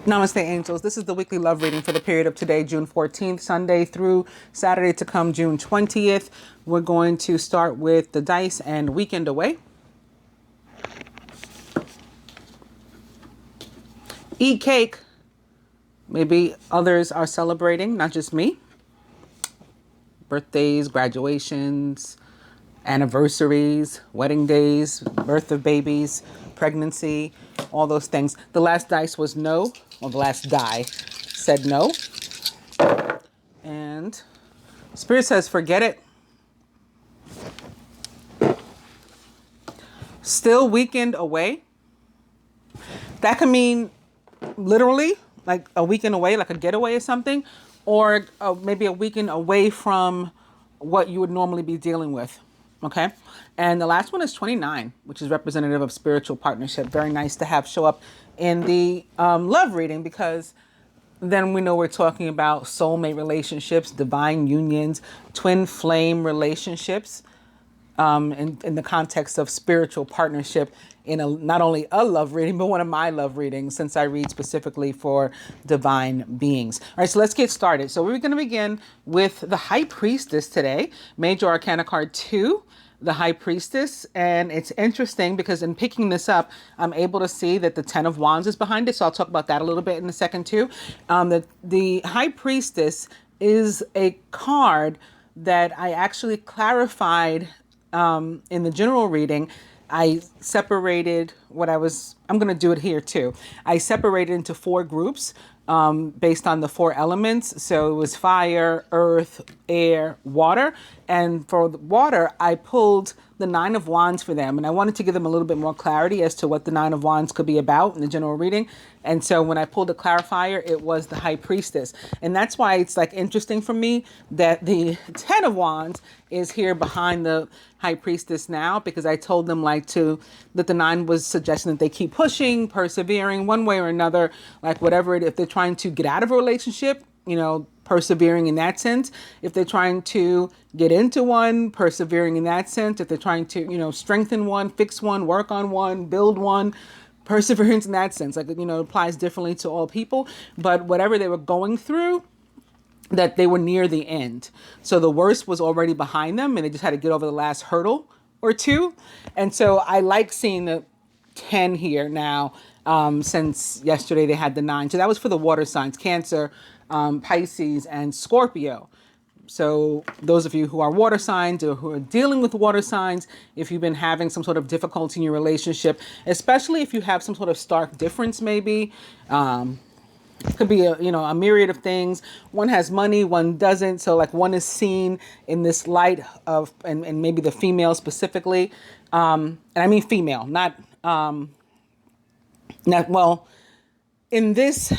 Namaste, angels. This is the weekly love reading for the period of today, June 14th, Sunday through Saturday to come, June 20th. We're going to start with the dice and weekend away. Eat cake. Maybe others are celebrating, not just me. Birthdays, graduations, anniversaries, wedding days, birth of babies, pregnancy, all those things. The last dice was no, or the last die said no. And Spirit says, forget it. Still weekend away. That could mean literally like a weekend away, like a getaway or something, or maybe a weekend away from what you would normally be dealing with. Okay. And the last one is 29, which is representative of spiritual partnership. Very nice to have show up in the love reading, because then we know we're talking about soulmate relationships, divine unions, twin flame relationships, in the context of spiritual partnership in not only a love reading, but one of my love readings, since I read specifically for divine beings. All right, so let's get started. So we're going to begin with the High Priestess today, Major Arcana card 2, the High Priestess. And it's interesting because in picking this up, I'm able to see that the 10 of Wands is behind it. So I'll talk about that a little bit in a second too. The High Priestess is a card that I actually clarified in the general reading. I separated I'm going to do it here too. I separated into 4 groups based on the 4 elements. So it was fire, earth, air, water. And for the water, I pulled the 9 of Wands for them. And I wanted to give them a little bit more clarity as to what the 9 of Wands could be about in the general reading. And so when I pulled the clarifier, it was the High Priestess. And that's why it's like interesting for me that the 10 of Wands is here behind the High Priestess now, because I told them that the 9 was suggesting that they keep pushing, persevering one way or another, like whatever if they're trying to get out of a relationship, persevering in that sense. If they're trying to get into one, persevering in that sense. If they're trying to, strengthen one, fix one, work on one, build one, perseverance in that sense. Like, it applies differently to all people. But whatever they were going through, that they were near the end. So the worst was already behind them and they just had to get over the last hurdle or two. And so I like seeing the 10 here now, since yesterday they had the 9. So that was for the water signs, Cancer, Pisces, and Scorpio. So those of you who are water signs or who are dealing with water signs, if you've been having some sort of difficulty in your relationship, especially if you have some sort of stark difference, maybe, it could be a myriad of things. One has money, one doesn't. So like one is seen in this light of, and maybe the female specifically. And I mean female, in this,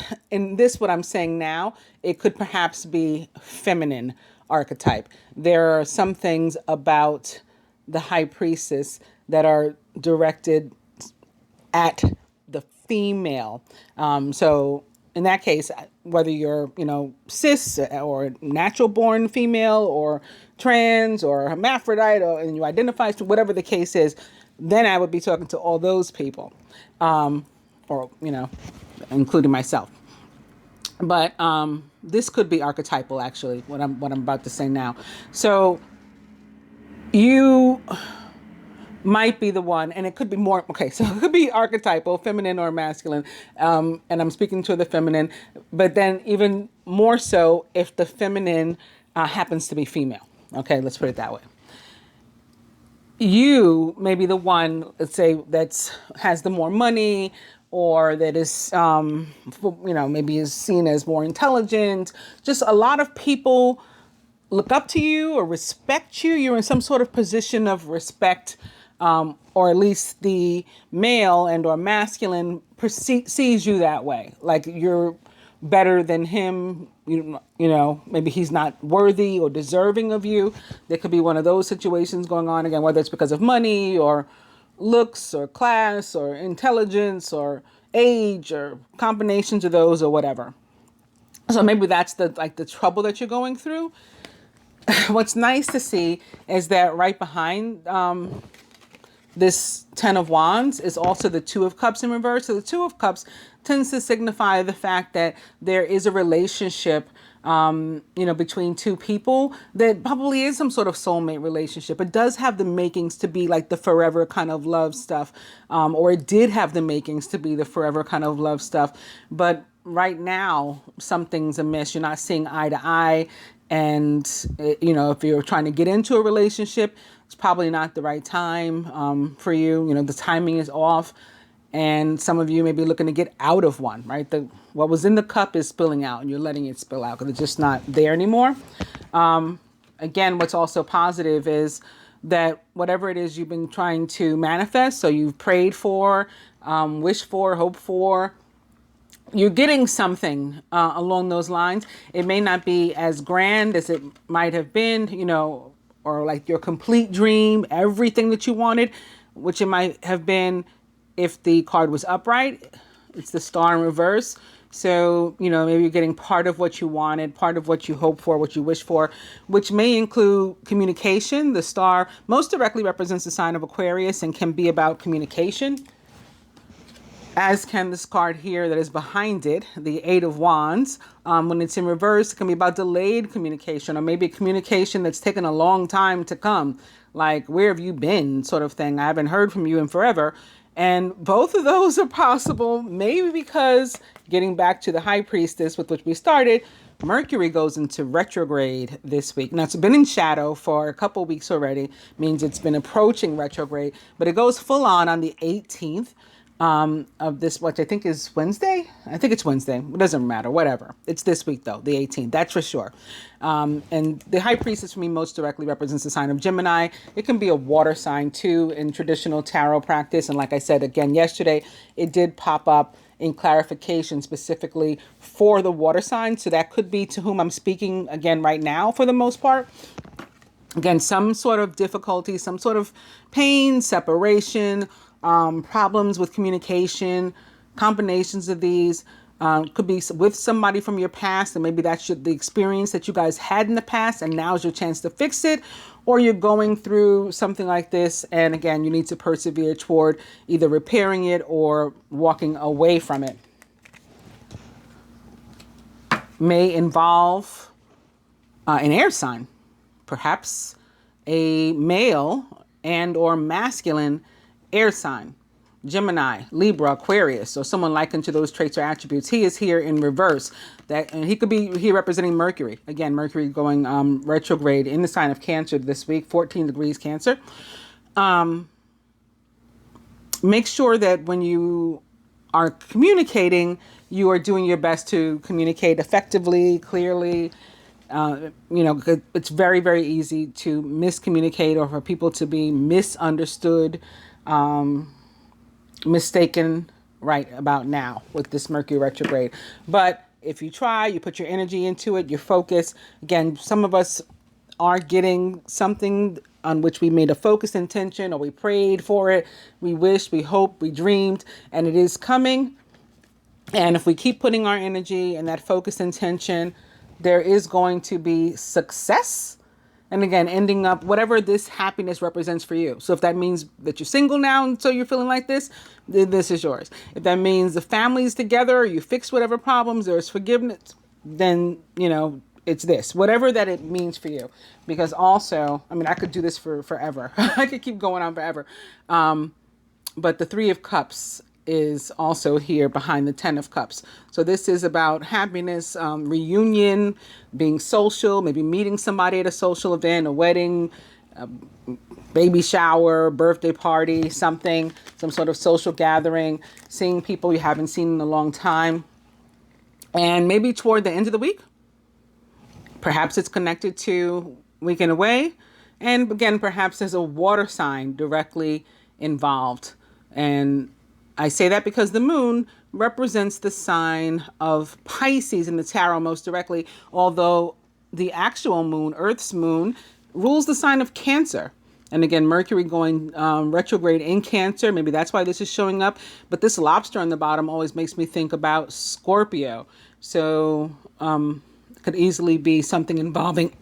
what I'm saying now, it could perhaps be feminine archetype. There are some things about the High Priestess that are directed at the female. So in that case, whether you're, cis or natural born female or trans or hermaphrodite, and you identify as whatever the case is, then I would be talking to all those people, or, including myself. But this could be archetypal, actually, what I'm about to say now. So you might be the one, and it could be more. Okay, so it could be archetypal, feminine or masculine, and I'm speaking to the feminine. But then even more so if the feminine happens to be female. Okay, let's put it that way. You may be the one, let's say, has the more money, or that is, maybe is seen as more intelligent. Just a lot of people look up to you or respect you. You're in some sort of position of respect, or at least the male and or masculine sees you that way. Like you're better than him, maybe he's not worthy or deserving of you. There could be one of those situations going on again, whether it's because of money or looks or class or intelligence or age or combinations of those or whatever. So maybe that's the trouble that you're going through. What's nice to see is that right behind this Ten of Wands is also the Two of Cups in reverse. So the Two of Cups tends to signify the fact that there is a relationship, between two people that probably is some sort of soulmate relationship. It does have the makings to be like the forever kind of love stuff, or it did have the makings to be the forever kind of love stuff. But right now, something's amiss. You're not seeing eye to eye. And, if you're trying to get into a relationship, it's probably not the right time for you. The timing is off. And some of you may be looking to get out of one, right? What was in the cup is spilling out, and you're letting it spill out because it's just not there anymore. Again, what's also positive is that whatever it is you've been trying to manifest, so you've prayed for, wished for, hoped for, you're getting something along those lines. It may not be as grand as it might have been, or like your complete dream, everything that you wanted, which it might have been if the card was upright. It's the Star in reverse. So, maybe you're getting part of what you wanted, part of what you hope for, what you wish for, which may include communication. The Star most directly represents the sign of Aquarius and can be about communication, as can this card here that is behind it, the Eight of Wands. When it's in reverse, it can be about delayed communication, or maybe communication that's taken a long time to come. Like, where have you been, sort of thing. I haven't heard from you in forever. And both of those are possible, maybe because, getting back to the High Priestess with which we started, Mercury goes into retrograde this week. Now, it's been in shadow for a couple of weeks already, means it's been approaching retrograde, but it goes full on the 18th. Of this, which I think is Wednesday. I think it's Wednesday. It doesn't matter. Whatever. It's this week though, the 18th. That's for sure. And the High Priestess for me most directly represents the sign of Gemini. It can be a water sign too in traditional tarot practice. And like I said again yesterday, it did pop up in clarification specifically for the water sign. So that could be to whom I'm speaking again right now for the most part. Again, some sort of difficulty, some sort of pain, separation, problems with communication, combinations of these. Could be with somebody from your past, and maybe that's the experience that you guys had in the past, and now's your chance to fix it. Or you're going through something like this, and again, you need to persevere toward either repairing it or walking away from it. May involve an air sign, perhaps a male and or masculine air sign, Gemini, Libra, Aquarius, or someone likened to those traits or attributes. He is here in reverse. And he could be here representing Mercury. Again, Mercury going retrograde in the sign of Cancer this week, 14 degrees Cancer. Make sure that when you are communicating, you are doing your best to communicate effectively, clearly. It's very, very easy to miscommunicate or for people to be misunderstood, mistaken right about now with this Mercury retrograde. But if you try, you put your energy into it, your focus. Again, some of us are getting something on which we made a focused intention, or we prayed for it, we wished, we hoped, we dreamed, and it is coming. And if we keep putting our energy and that focused intention, there is going to be success. And again, ending up whatever this happiness represents for you. So if that means that you're single now and so you're feeling like this, then this is yours. If that means the family's together, you fix whatever problems, there's forgiveness, then, it's this. Whatever that it means for you. Because also, I could do this for forever. I could keep going on forever. But the Three of Cups is also here behind the Ten of Cups. So this is about happiness, reunion, being social, maybe meeting somebody at a social event, a wedding, a baby shower, birthday party, something, some sort of social gathering, seeing people you haven't seen in a long time. And maybe toward the end of the week, perhaps it's connected to weekend away. And again, perhaps there's a water sign directly involved. And I say that because the moon represents the sign of Pisces in the tarot most directly, although the actual moon, Earth's moon, rules the sign of Cancer. And again, Mercury going retrograde in Cancer. Maybe that's why this is showing up. But this lobster on the bottom always makes me think about Scorpio. So it could easily be something involving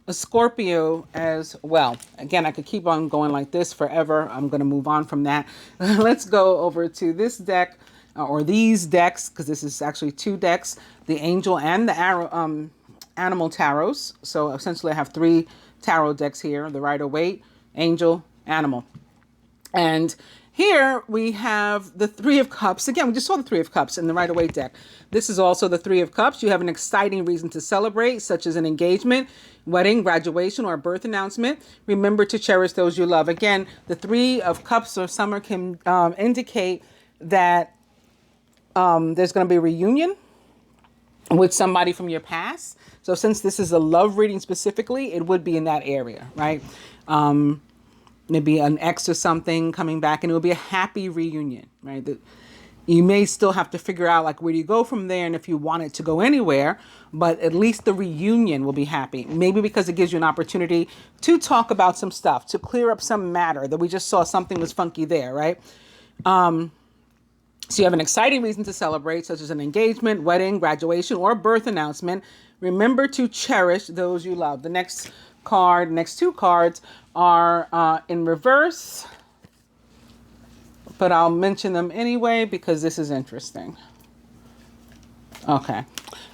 a Scorpio as well. Again, I could keep on going like this forever. I'm going to move on from that. Let's go over to this deck, or these decks, because this is actually two decks, the Angel and the Animal Tarots. So essentially I have three tarot decks here, the Rider-Waite, Angel, Animal. And here we have the Three of Cups. Again, we just saw the Three of Cups in the Rider-Waite deck. This is also the Three of Cups. You have an exciting reason to celebrate, such as an engagement, wedding, graduation, or a birth announcement. Remember to cherish those you love. Again, the Three of Cups or summer can indicate that there's going to be a reunion with somebody from your past. So since this is a love reading specifically, it would be in that area, right? Maybe an ex or something coming back, and it will be a happy reunion, right? That you may still have to figure out like where do you go from there, and if you want it to go anywhere, but at least the reunion will be happy. Maybe because it gives you an opportunity to talk about some stuff, to clear up some matter that we just saw something was funky there, right? So you have an exciting reason to celebrate, such as an engagement, wedding, graduation, or a birth announcement. Remember to cherish those you love. The next two cards are in reverse, but I'll mention them anyway because this is interesting. Okay.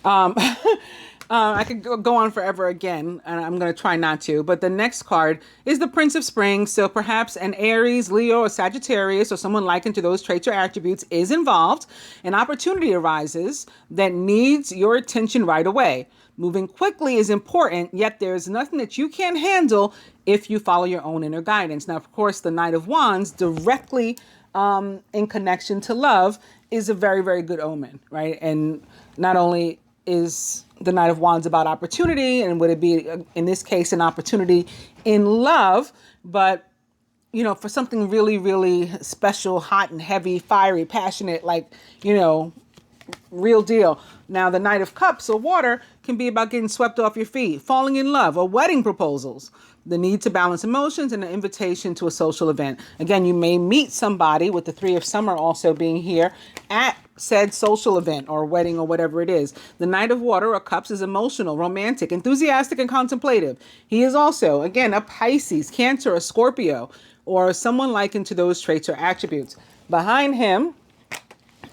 I could go on forever again, and I'm going to try not to. But the next card is the Prince of Spring. So perhaps an Aries, Leo, or Sagittarius, or someone likened to those traits or attributes is involved. An opportunity arises that needs your attention right away. Moving quickly is important, yet there's nothing that you can't handle if you follow your own inner guidance. Now, of course, the Knight of Wands directly in connection to love is a very, very good omen, right? And not only is the Knight of Wands about opportunity, and would it be, in this case, an opportunity in love, but, you know, for something really, really special, hot and heavy, fiery, passionate, like, you know, real deal. Now, the Knight of Cups or water can be about getting swept off your feet, falling in love, or wedding proposals, the need to balance emotions, and an invitation to a social event. Again, you may meet somebody, with the Three of Summer also being here, at said social event or wedding or whatever it is. The Knight of Water or Cups is emotional, romantic, enthusiastic, and contemplative. He is also, again, a Pisces, Cancer, or Scorpio, or someone likened to those traits or attributes. Behind him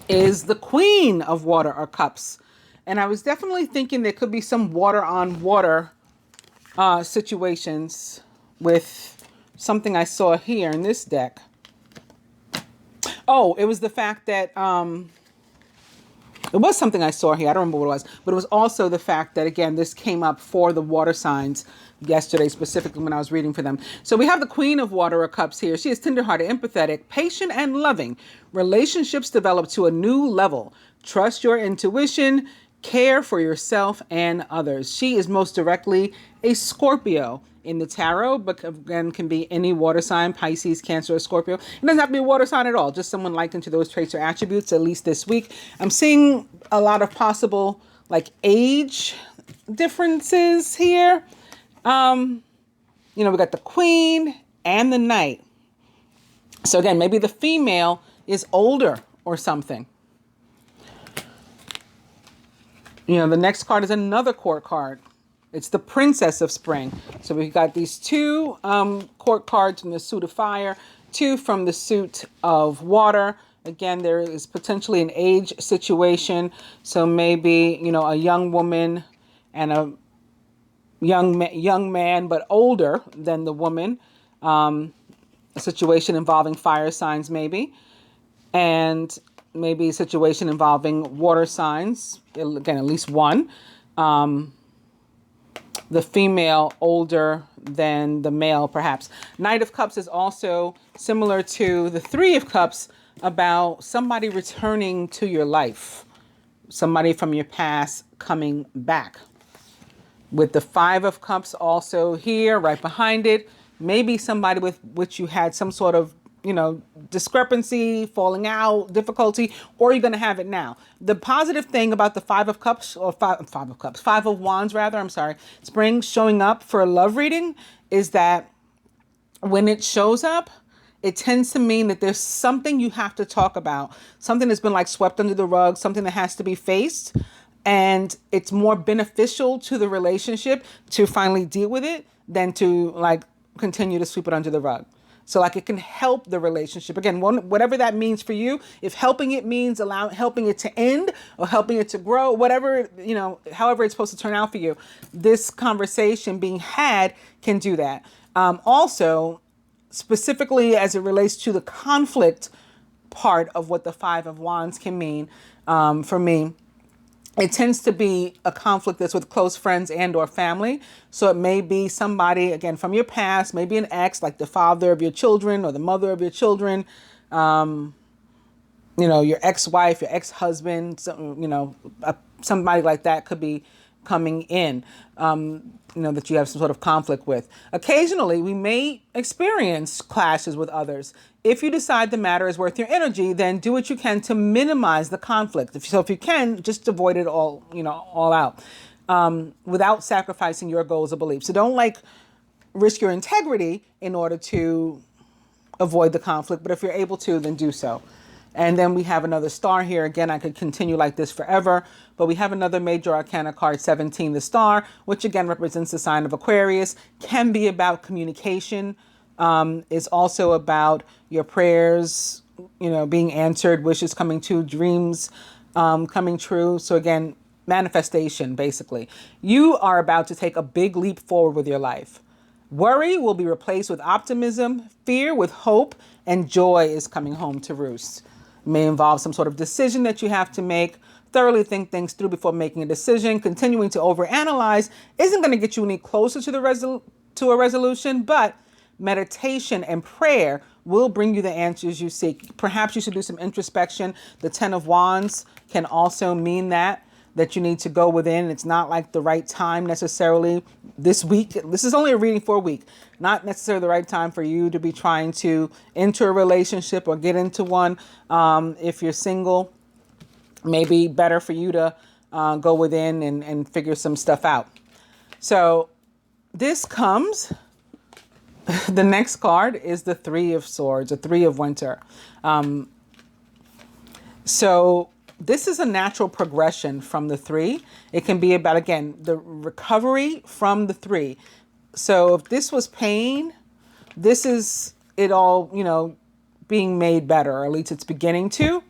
is the Queen of Water or Cups. And I was definitely thinking there could be some water on water situations with something I saw here in this deck. Oh, it was the fact that it was something I saw here. I don't remember what it was, but it was also the fact that, again, this came up for the water signs yesterday, specifically when I was reading for them. So we have the Queen of Water or Cups here. She is tenderhearted, empathetic, patient, and loving. Relationships develop to a new level. Trust your intuition. Care for yourself and others. She is most directly a Scorpio in the tarot, but again, can be any water sign, Pisces, Cancer, or Scorpio. It doesn't have to be a water sign at all, just someone likened to those traits or attributes, at least this week. I'm seeing a lot of possible like age differences here. You know, we got the Queen and the Knight. So again, maybe the female is older or something. You know, the next card is another court card. It's the Princess of Spring. So we've got these two court cards from the suit of fire, two from the suit of water. Again, there is potentially an age situation. So maybe, you know, a young woman and a young man, but older than the woman. A situation involving fire signs maybe. And maybe a situation involving water signs. Again, at least one. The female older than the male, perhaps. Knight of Cups is also similar to the Three of Cups, about somebody returning to your life. Somebody from your past coming back. With the Five of Cups also here, right behind it. Maybe somebody with which you had some sort of, you know, discrepancy, falling out, difficulty, or you're going to have it now. The positive thing about the Five of Cups, or Five of Wands rather, I'm sorry, Spring showing up for a love reading, is that when it shows up, it tends to mean that there's something you have to talk about, something that's been like swept under the rug, something that has to be faced. and it's more beneficial to the relationship to finally deal with it than to like continue to sweep it under the rug. So like it can help the relationship. Again, whatever that means for you, if helping it means helping it to end or helping it to grow, whatever, however it's supposed to turn out for you, this conversation being had can do that. Also, specifically as it relates to the conflict part of what the Five of Wands can mean, for me, it tends to be a conflict that's with close friends and or family. So it may be somebody, again, from your past, maybe an ex, like the father of your children or the mother of your children, your ex-wife, your ex-husband, somebody like that could be coming in, that you have some sort of conflict with. Occasionally, we may experience clashes with others. If you decide the matter is worth your energy, then do what you can to minimize the conflict. If you can, just avoid it all out, without sacrificing your goals or beliefs. So don't risk your integrity in order to avoid the conflict. But if you're able to, then do so. And then we have another star here. Again, I could continue like this forever, but we have another major arcana card, 17, the star, which again represents the sign of Aquarius, can be about communication, is also about your prayers, being answered, wishes coming true, dreams coming true. So again, manifestation, basically. You are about to take a big leap forward with your life. Worry will be replaced with optimism, fear with hope, and joy is coming home to roost. It may involve some sort of decision that you have to make. Thoroughly think things through before making a decision. Continuing to overanalyze isn't going to get you any closer to a resolution, but meditation and prayer will bring you the answers you seek. Perhaps you should do some introspection. The 10 of Wands can also mean that you need to go within. It's not like the right time necessarily this week. This is only a reading for a week. Not necessarily the right time for you to be trying to enter a relationship or get into one. If you're single, maybe better for you to go within and figure some stuff out. So this comes, the next card is the Three of Swords, the Three of Winter. So this is a natural progression from the three. It can be about, again, the recovery from the three. So if this was pain, this is it all, being made better, or at least it's beginning to.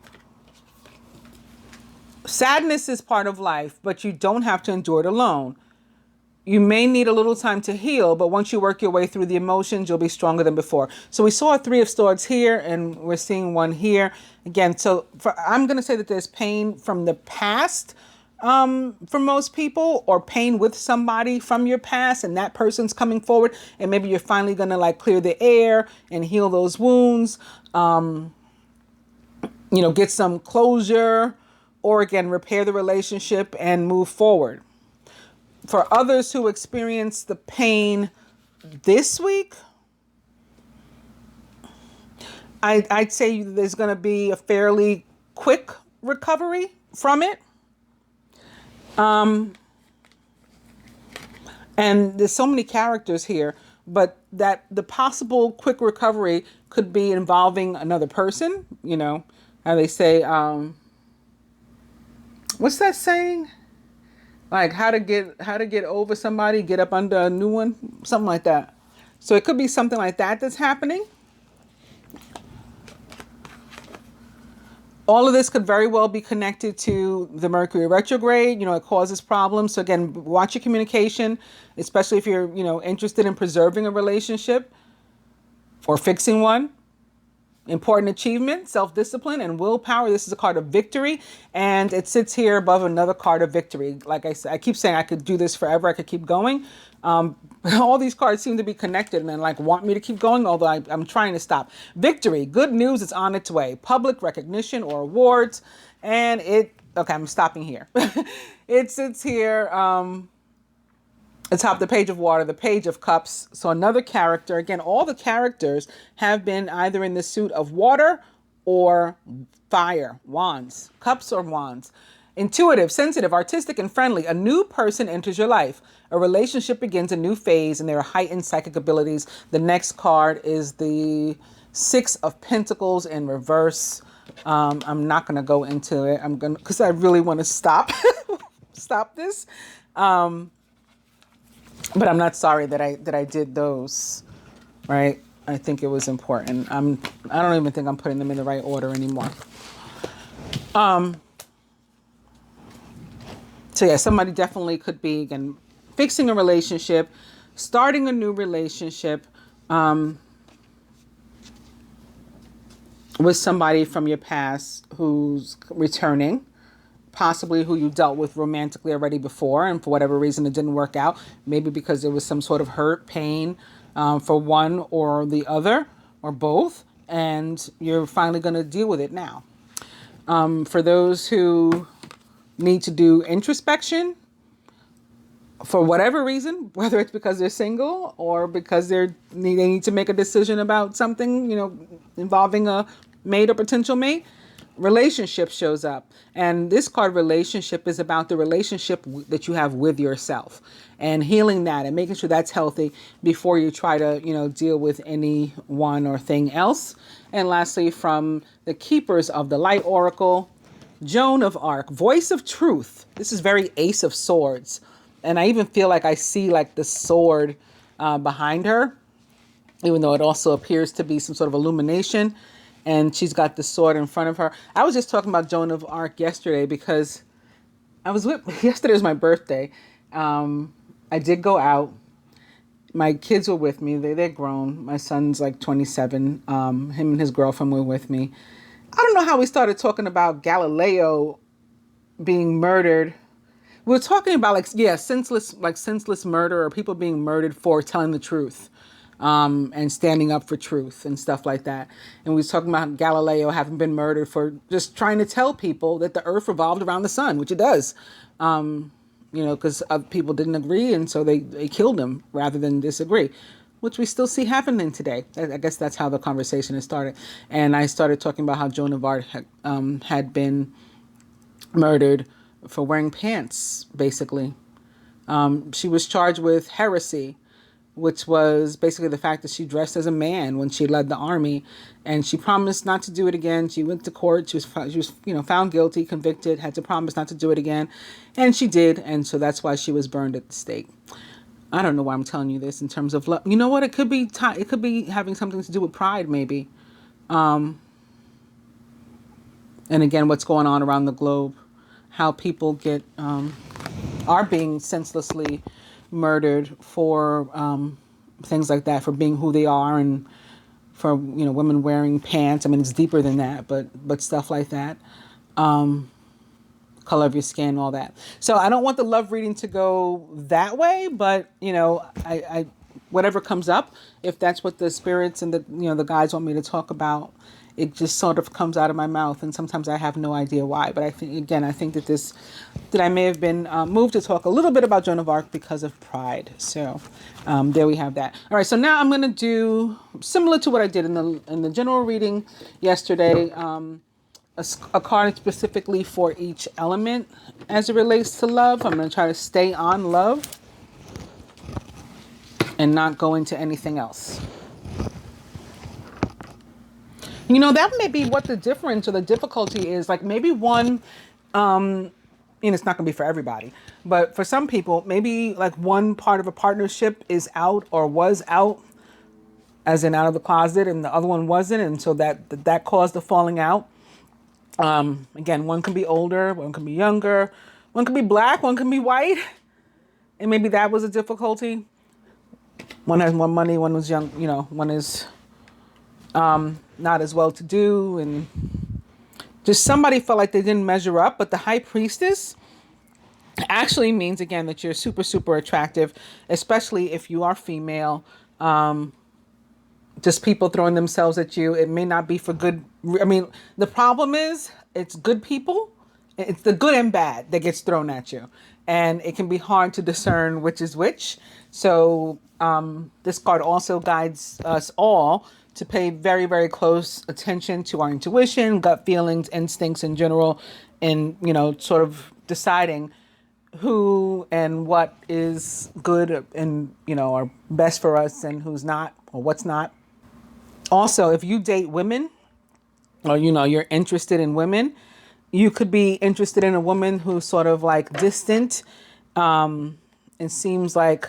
Sadness is part of life, but you don't have to endure it alone. You may need a little time to heal, but once you work your way through the emotions, you'll be stronger than before. So we saw a Three of Swords here, and we're seeing one here. Again, I'm going to say that there's pain from the past for most people, or pain with somebody from your past, and that person's coming forward, and maybe you're finally going to clear the air and heal those wounds, get some closure, or again, repair the relationship and move forward. For others who experience the pain this week, I'd say there's going to be a fairly quick recovery from it. And there's so many characters here, but that the possible quick recovery could be involving another person. How they say, what's that saying? Like how to get over somebody, get up under a new one, something like that. So it could be something like that that's happening. All of this could very well be connected to the Mercury retrograde. It causes problems. So again, watch your communication, especially if you're, interested in preserving a relationship or fixing one. Important achievement, self-discipline, and willpower. This is a card of victory, and it sits here above another card of victory. Like I said, I keep saying I could do this forever. I could keep going. All these cards seem to be connected and want me to keep going, although I'm trying to stop. Victory, good news, it's on its way. Public recognition or awards, and okay, I'm stopping here. It sits here atop the Page of Water, the Page of Cups. So another character. Again, all the characters have been either in the suit of water or fire, wands, cups or wands. Intuitive, sensitive, artistic, and friendly. A new person enters your life. A relationship begins a new phase, and there are heightened psychic abilities. The next card is the Six of Pentacles in reverse. I'm not going to go into it. Because I really want to stop. stop this. But I'm not sorry that I did those, right? I think it was important. I don't even think I'm putting them in the right order anymore. So yeah, somebody definitely could be, again, fixing a relationship, starting a new relationship, with somebody from your past who's returning, possibly who you dealt with romantically already before, and for whatever reason it didn't work out. Maybe because there was some sort of hurt, pain, for one or the other, or both, and you're finally going to deal with it now. For those who need to do introspection, for whatever reason, whether it's because they're single or because they need to make a decision about something, involving a mate or potential mate, relationship shows up. And this card, relationship, is about the relationship that you have with yourself and healing that and making sure that's healthy before you try to, deal with anyone or thing else. And lastly, from the Keepers of the Light Oracle, Joan of Arc, voice of truth. This is very Ace of Swords. And I even feel like I see like the sword behind her, even though it also appears to be some sort of illumination. And she's got the sword in front of her. I was just talking about Joan of Arc yesterday because yesterday was my birthday. I did go out. My kids were with me. They're grown. My son's like 27. Him and his girlfriend were with me. I don't know how we started talking about Galileo being murdered. We were talking about senseless murder, or people being murdered for telling the truth, and standing up for truth and stuff like that. And we was talking about Galileo having been murdered for just trying to tell people that the earth revolved around the sun, which it does. Because people didn't agree, and so they killed him rather than disagree, which we still see happening today. I guess that's how the conversation has started. And I started talking about how Joan of Arc had been murdered for wearing pants, basically. She was charged with heresy, which was basically the fact that she dressed as a man when she led the army, and she promised not to do it again. She went to court. She was found guilty, convicted, had to promise not to do it again, and she did, and so that's why she was burned at the stake. I don't know why I'm telling you this in terms of love. You know what? It could be it could be having something to do with pride, maybe. And again, what's going on around the globe, how people are being senselessly murdered for things like that, for being who they are, and for women wearing pants. I mean, it's deeper than that, but stuff like that. Color of your skin, all that. So I don't want the love reading to go that way, but I whatever comes up, if that's what the spirits and the guides want me to talk about, it just sort of comes out of my mouth, and sometimes I have no idea why. But I think that I may have been moved to talk a little bit about Joan of Arc because of pride. So there we have that. All right, so now I'm going to do similar to what I did in the general reading yesterday. A card specifically for each element as it relates to love. I'm going to try to stay on love and not go into anything else. That may be what the difference or the difficulty is. Like maybe one, and it's not going to be for everybody, but for some people, maybe like one part of a partnership is out or was out, as in out of the closet, and the other one wasn't. And so that caused the falling out. Again, one can be older, one can be younger, one can be black, one can be white. And maybe that was a difficulty. One has more money, one was young, one is not as well to do, and just somebody felt like they didn't measure up. But the High Priestess actually means, again, that you're super, super attractive, especially if you are female. Just people throwing themselves at you. It may not be for good. I mean, the problem is it's good people. It's the good and bad that gets thrown at you. And it can be hard to discern which is which. So this card also guides us all to pay very, very close attention to our intuition, gut feelings, instincts in general, and, sort of deciding who and what is good and, or best for us, and who's not, or what's not. Also, if you date women, or, you're interested in women, You could be interested in a woman who's sort of like distant, and seems like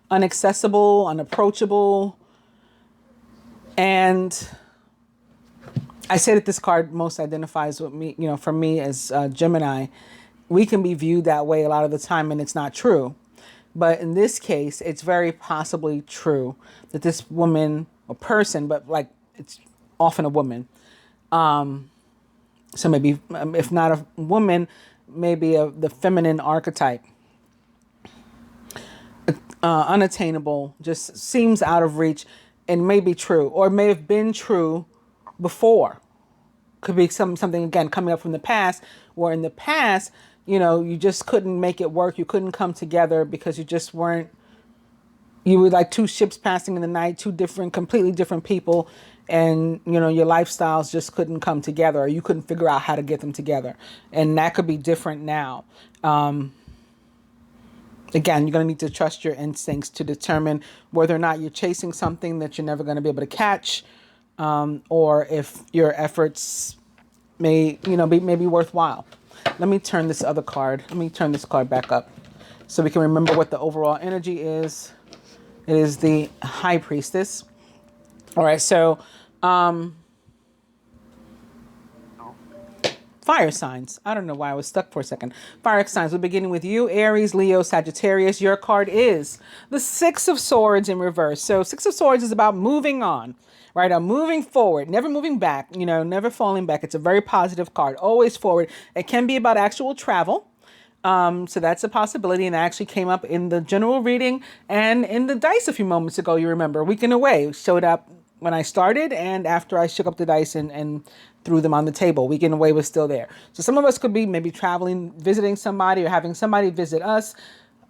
inaccessible, unapproachable. And I say that this card most identifies with me, for me as Gemini. We can be viewed that way a lot of the time, and it's not true. But in this case, it's very possibly true that this woman or person, but like it's often a woman. So maybe, if not a woman, maybe the feminine archetype. Unattainable, just seems out of reach, and may be true, or may have been true before. Could be something, again, coming up from the past, where in the past, you just couldn't make it work. You couldn't come together because you just weren't, you were like two ships passing in the night, two completely different people. And, your lifestyles just couldn't come together, or you couldn't figure out how to get them together. And that could be different now. Again, you're going to need to trust your instincts to determine whether or not you're chasing something that you're never going to be able to catch, or if your efforts may be worthwhile. Let me turn this other card. Let me turn this card back up so we can remember what the overall energy is. It is the High Priestess. All right, so fire signs. I don't know why I was stuck for a second. Fire signs. We're beginning with you, Aries, Leo, Sagittarius. Your card is the Six of Swords in reverse. So Six of Swords is about moving on, right? I'm moving forward, never moving back, never falling back. It's a very positive card, always forward. It can be about actual travel. So that's a possibility, and it actually came up in the general reading and in the dice a few moments ago. You remember, Weekend Away showed up when I started and after I shook up the dice and threw them on the table. Weekend Away was still there. So some of us could be maybe traveling, visiting somebody, or having somebody visit us,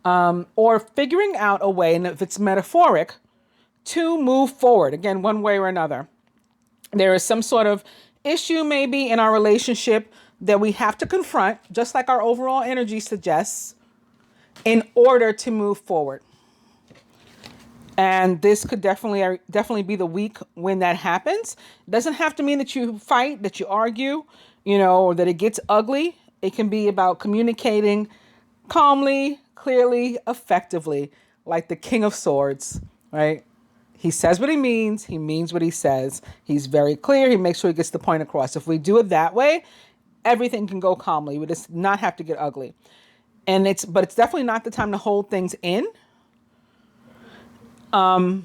or figuring out a way, and if it's metaphoric, to move forward, again, one way or another. There is some sort of issue maybe in our relationship that we have to confront, just like our overall energy suggests, in order to move forward. And this could definitely be the week when that happens. It doesn't have to mean that you fight, that you argue, or that it gets ugly. It can be about communicating calmly, clearly, effectively, like the King of Swords, right? He says what he means what he says. He's very clear. He makes sure he gets the point across. If we do it that way, everything can go calmly. We just not have to get ugly. But it's definitely not the time to hold things in. Try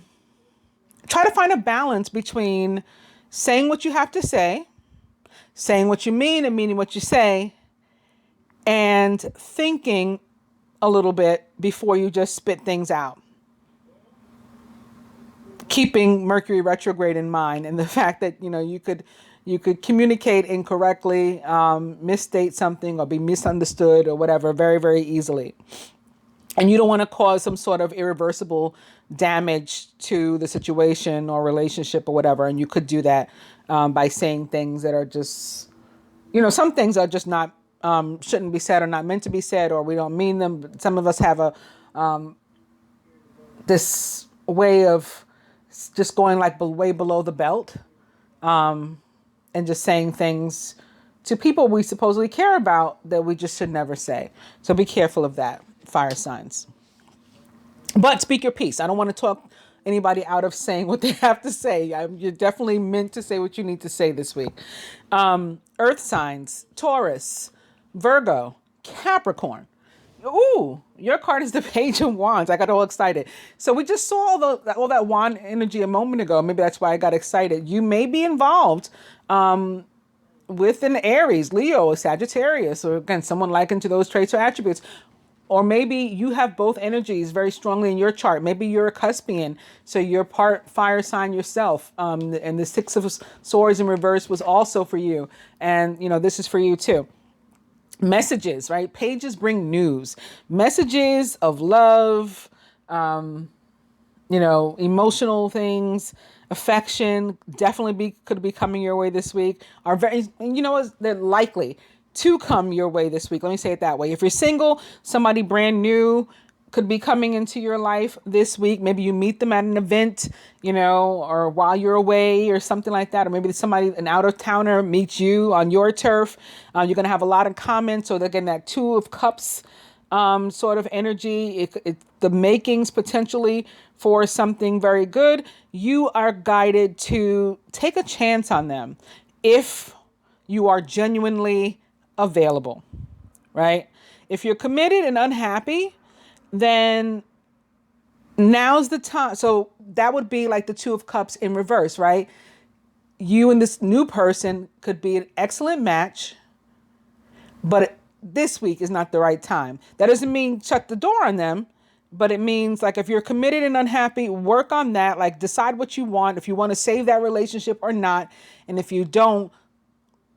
to find a balance between saying what you have to say, saying what you mean and meaning what you say, and thinking a little bit before you just spit things out. Keeping Mercury retrograde in mind, and the fact that, you could communicate incorrectly, misstate something, or be misunderstood or whatever very, very easily. And you don't want to cause some sort of irreversible damage to the situation or relationship or whatever. And you could do that by saying things that are just, some things are just not, shouldn't be said or not meant to be said, or we don't mean them. But some of us have this way of just going like way below the belt, and just saying things to people we supposedly care about that we just should never say. So be careful of that, fire signs. But speak your piece. I don't want to talk anybody out of saying what they have to say. You're definitely meant to say what you need to say this week. Earth signs, Taurus, Virgo, Capricorn. Ooh, your card is the Page of Wands. I got all excited. So we just saw all that wand energy a moment ago. Maybe that's why I got excited. You may be involved with an Aries, Leo, or Sagittarius, or again, someone likened to those traits or attributes. Or maybe you have both energies very strongly in your chart. Maybe you're a Cuspian, so you're part fire sign yourself. And the Six of Swords in reverse was also for you. And, this is for you too. Messages, right? Pages bring news. Messages of love, emotional things, affection, definitely could be coming your way this week. Are very, they're likely to come your way this week. Let me say it that way. If you're single, somebody brand new could be coming into your life this week. Maybe you meet them at an event, or while you're away or something like that. Or maybe somebody, an out of towner, meets you on your turf. You're going to have a lot in common. So they're getting that Two of Cups sort of energy. The makings potentially for something very good. You are guided to take a chance on them if you are genuinely available, right? If you're committed and unhappy, then now's the time. So that would be like the Two of Cups in reverse, right? You and this new person could be an excellent match, but this week is not the right time. That doesn't mean shut the door on them, but it means like if you're committed and unhappy, work on that. Like decide what you want, if you want to save that relationship or not. And if you don't,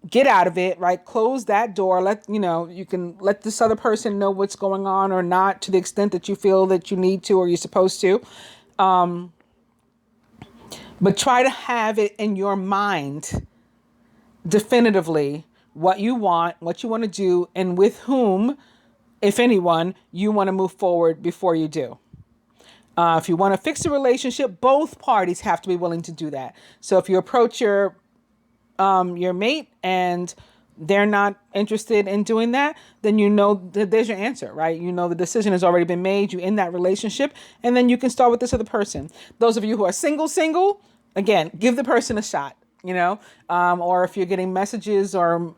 get out of it, right? Close that door. You can let this other person know what's going on or not to the extent that you feel that you need to or you're supposed to. But try to have it in your mind definitively what you want to do, and with whom, if anyone, you want to move forward before you do. If you want to fix a relationship, both parties have to be willing to do that. So if you approach your mate and they're not interested in doing that, then there's your answer, right? The decision has already been made. You in that relationship, and then you can start with this other person. Those of you who are single, again, give the person a shot, or if you're getting messages or,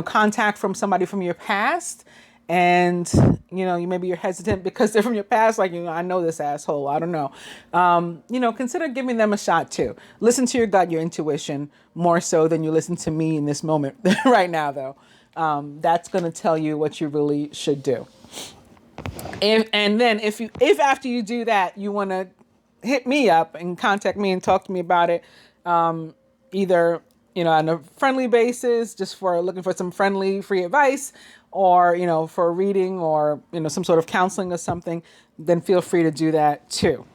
contact from somebody from your past, and maybe you're hesitant because they're from your past, like, I know this asshole, I don't know, consider giving them a shot too. Listen to your gut, your intuition, more so than you listen to me in this moment right now, though. That's going to tell you what you really should do. If after you do that, you want to hit me up and contact me and talk to me about it, either on a friendly basis, just for looking for some friendly free advice, or, for a reading or, some sort of counseling or something, then feel free to do that too.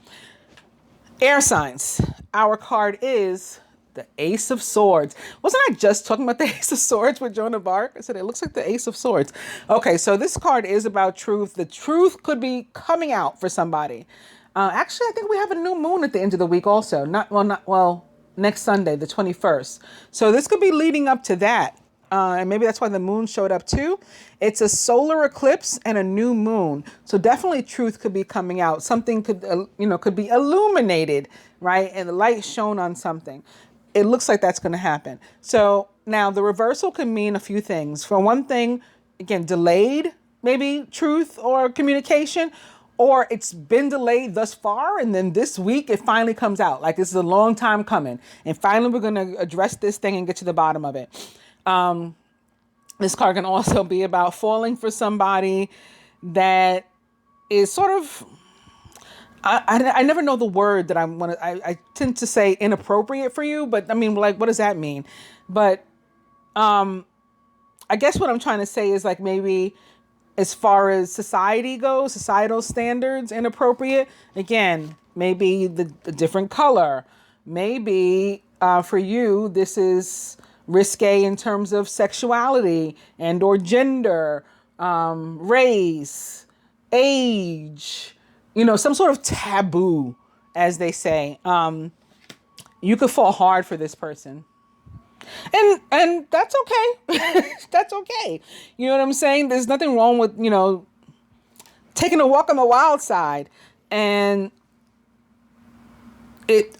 Air signs. Our card is the Ace of Swords. Wasn't I just talking about the Ace of Swords with Joan of Arc? I said, it looks like the Ace of Swords. Okay, so this card is about truth. The truth could be coming out for somebody. Actually, I think we have a new moon at the end of the week also. Next Sunday, the 21st. So this could be leading up to that. And maybe that's why the moon showed up too. It's a solar eclipse and a new moon. So definitely truth could be coming out. Something could be illuminated, right? And the light shown on something. It looks like that's going to happen. So now the reversal can mean a few things. For one thing, again, delayed, maybe truth or communication, or it's been delayed thus far, and then this week it finally comes out. Like, this is a long time coming, and finally we're going to address this thing and get to the bottom of it. This card can also be about falling for somebody that is sort of, I never know the word that I tend to say inappropriate for you, but I mean, like, what does that mean? But I guess what I'm trying to say is, like, maybe as far as society goes, societal standards, inappropriate. Again, maybe the different color. Maybe for you, this is risque in terms of sexuality and or gender, race, age, some sort of taboo, as they say. You could fall hard for this person. And that's okay. That's okay. You know what I'm saying? There's nothing wrong with, taking a walk on the wild side, and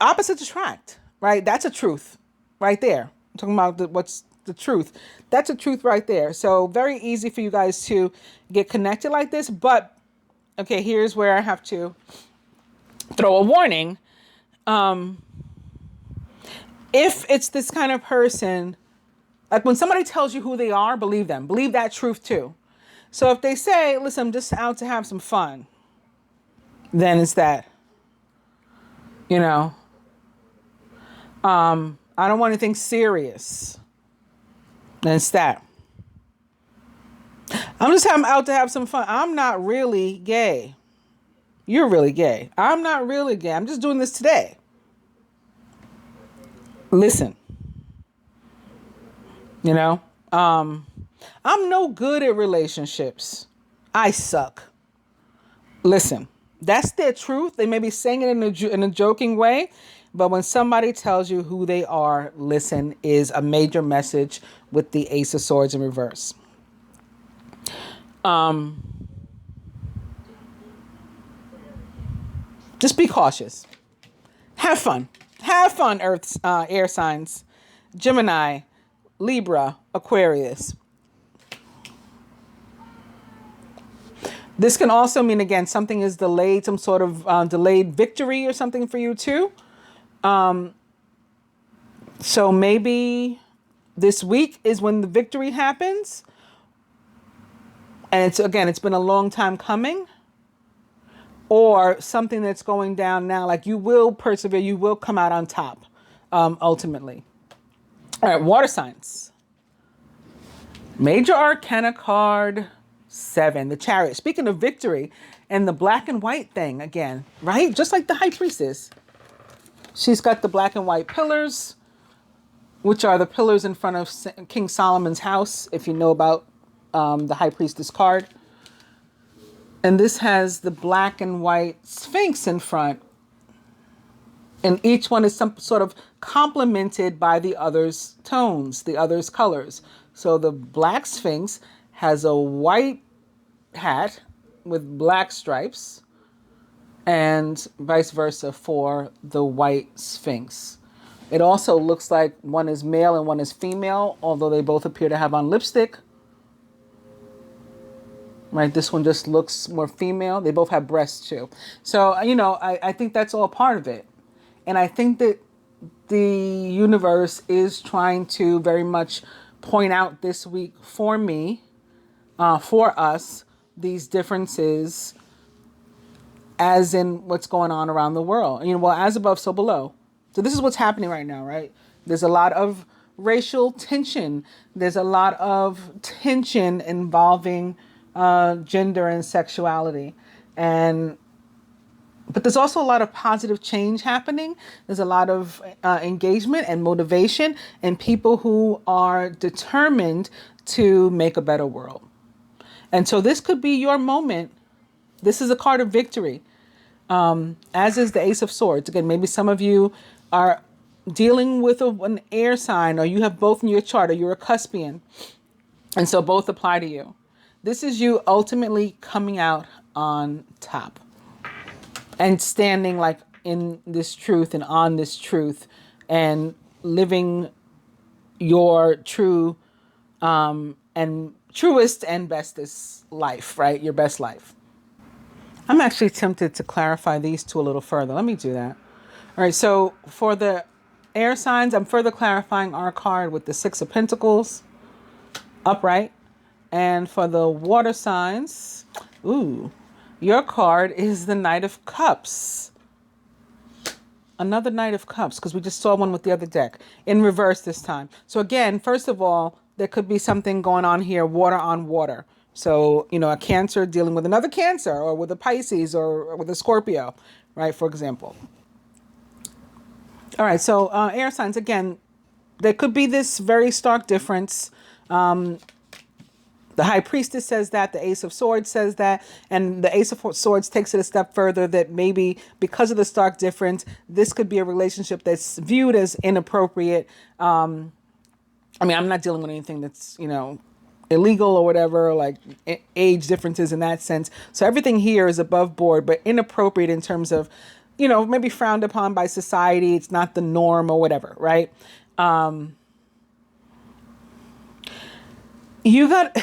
opposites attract, right? That's a truth right there. I'm talking about what's the truth. That's a truth right there. So very easy for you guys to get connected like this. But okay, here's where I have to throw a warning. If it's this kind of person, like when somebody tells you who they are, believe them. Believe that truth too. So if they say, listen, I'm just out to have some fun, then it's that. I don't want anything serious. Then it's that. I'm out to have some fun. I'm not really gay. You're really gay. I'm not really gay. I'm just doing this today. Listen, I'm no good at relationships. I suck. Listen, that's their truth. They may be saying it in a joking way, but when somebody tells you who they are, listen is a major message with the Ace of Swords in reverse. Just be cautious. Have fun. Have fun, Earth's air signs. Gemini, Libra, Aquarius. This can also mean, again, something is delayed, some sort of delayed victory or something for you too. So maybe this week is when the victory happens. And it's been a long time coming. Or something that's going down now, like you will persevere, you will come out on top, ultimately. All right, water signs. Major Arcana card 7, the Chariot. Speaking of victory and the black and white thing again, right? Just like the High Priestess. She's got the black and white pillars, which are the pillars in front of King Solomon's house, if you know about the High Priestess card. And this has the black and white Sphinx in front. And each one is some sort of complemented by the other's tones, the other's colors. So the black Sphinx has a white hat with black stripes, and vice versa for the white Sphinx. It also looks like one is male and one is female, although they both appear to have on lipstick. Right, this one just looks more female. They both have breasts too. So, I think that's all part of it. And I think that the universe is trying to very much point out this week for me, for us, these differences as in what's going on around the world. As above, so below. So this is what's happening right now, right? There's a lot of racial tension. There's a lot of tension involving gender and sexuality. But there's also a lot of positive change happening. There's a lot of engagement and motivation and people who are determined to make a better world. And so this could be your moment. This is a card of victory, as is the Ace of Swords. Again, maybe some of you are dealing with an air sign, or you have both in your chart, or you're a Cuspian. And so both apply to you. This is you ultimately coming out on top and standing like in this truth and on this truth and living your true and truest and bestest life, right? Your best life. I'm actually tempted to clarify these two a little further. Let me do that. All right. So for the air signs, I'm further clarifying our card with the Six of Pentacles upright. And for the water signs, your card is the Knight of Cups. Another Knight of Cups, because we just saw one with the other deck in reverse this time. So again, first of all, there could be something going on here, water on water. So, a Cancer dealing with another Cancer, or with a Pisces, or with a Scorpio, right? For example. All right. So air signs, again, there could be this very stark difference. The High Priestess says that, the Ace of Swords says that, and the Ace of Swords takes it a step further that maybe because of the stark difference, this could be a relationship that's viewed as inappropriate. I'm not dealing with anything that's, illegal or whatever, like age differences in that sense. So everything here is above board, but inappropriate in terms of, maybe frowned upon by society. It's not the norm or whatever, right? You got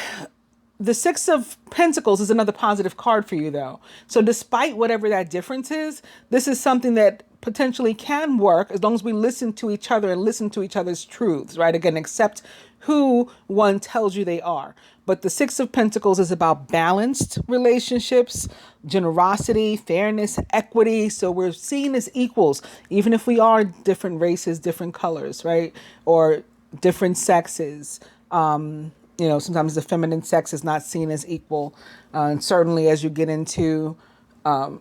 the Six of Pentacles is another positive card for you, though. So despite whatever that difference is, this is something that potentially can work as long as we listen to each other and listen to each other's truths, right? Again, accept who one tells you they are. But the Six of Pentacles is about balanced relationships, generosity, fairness, equity. So we're seen as equals, even if we are different races, different colors, right? Or different sexes. Sometimes the feminine sex is not seen as equal. And certainly as you get into the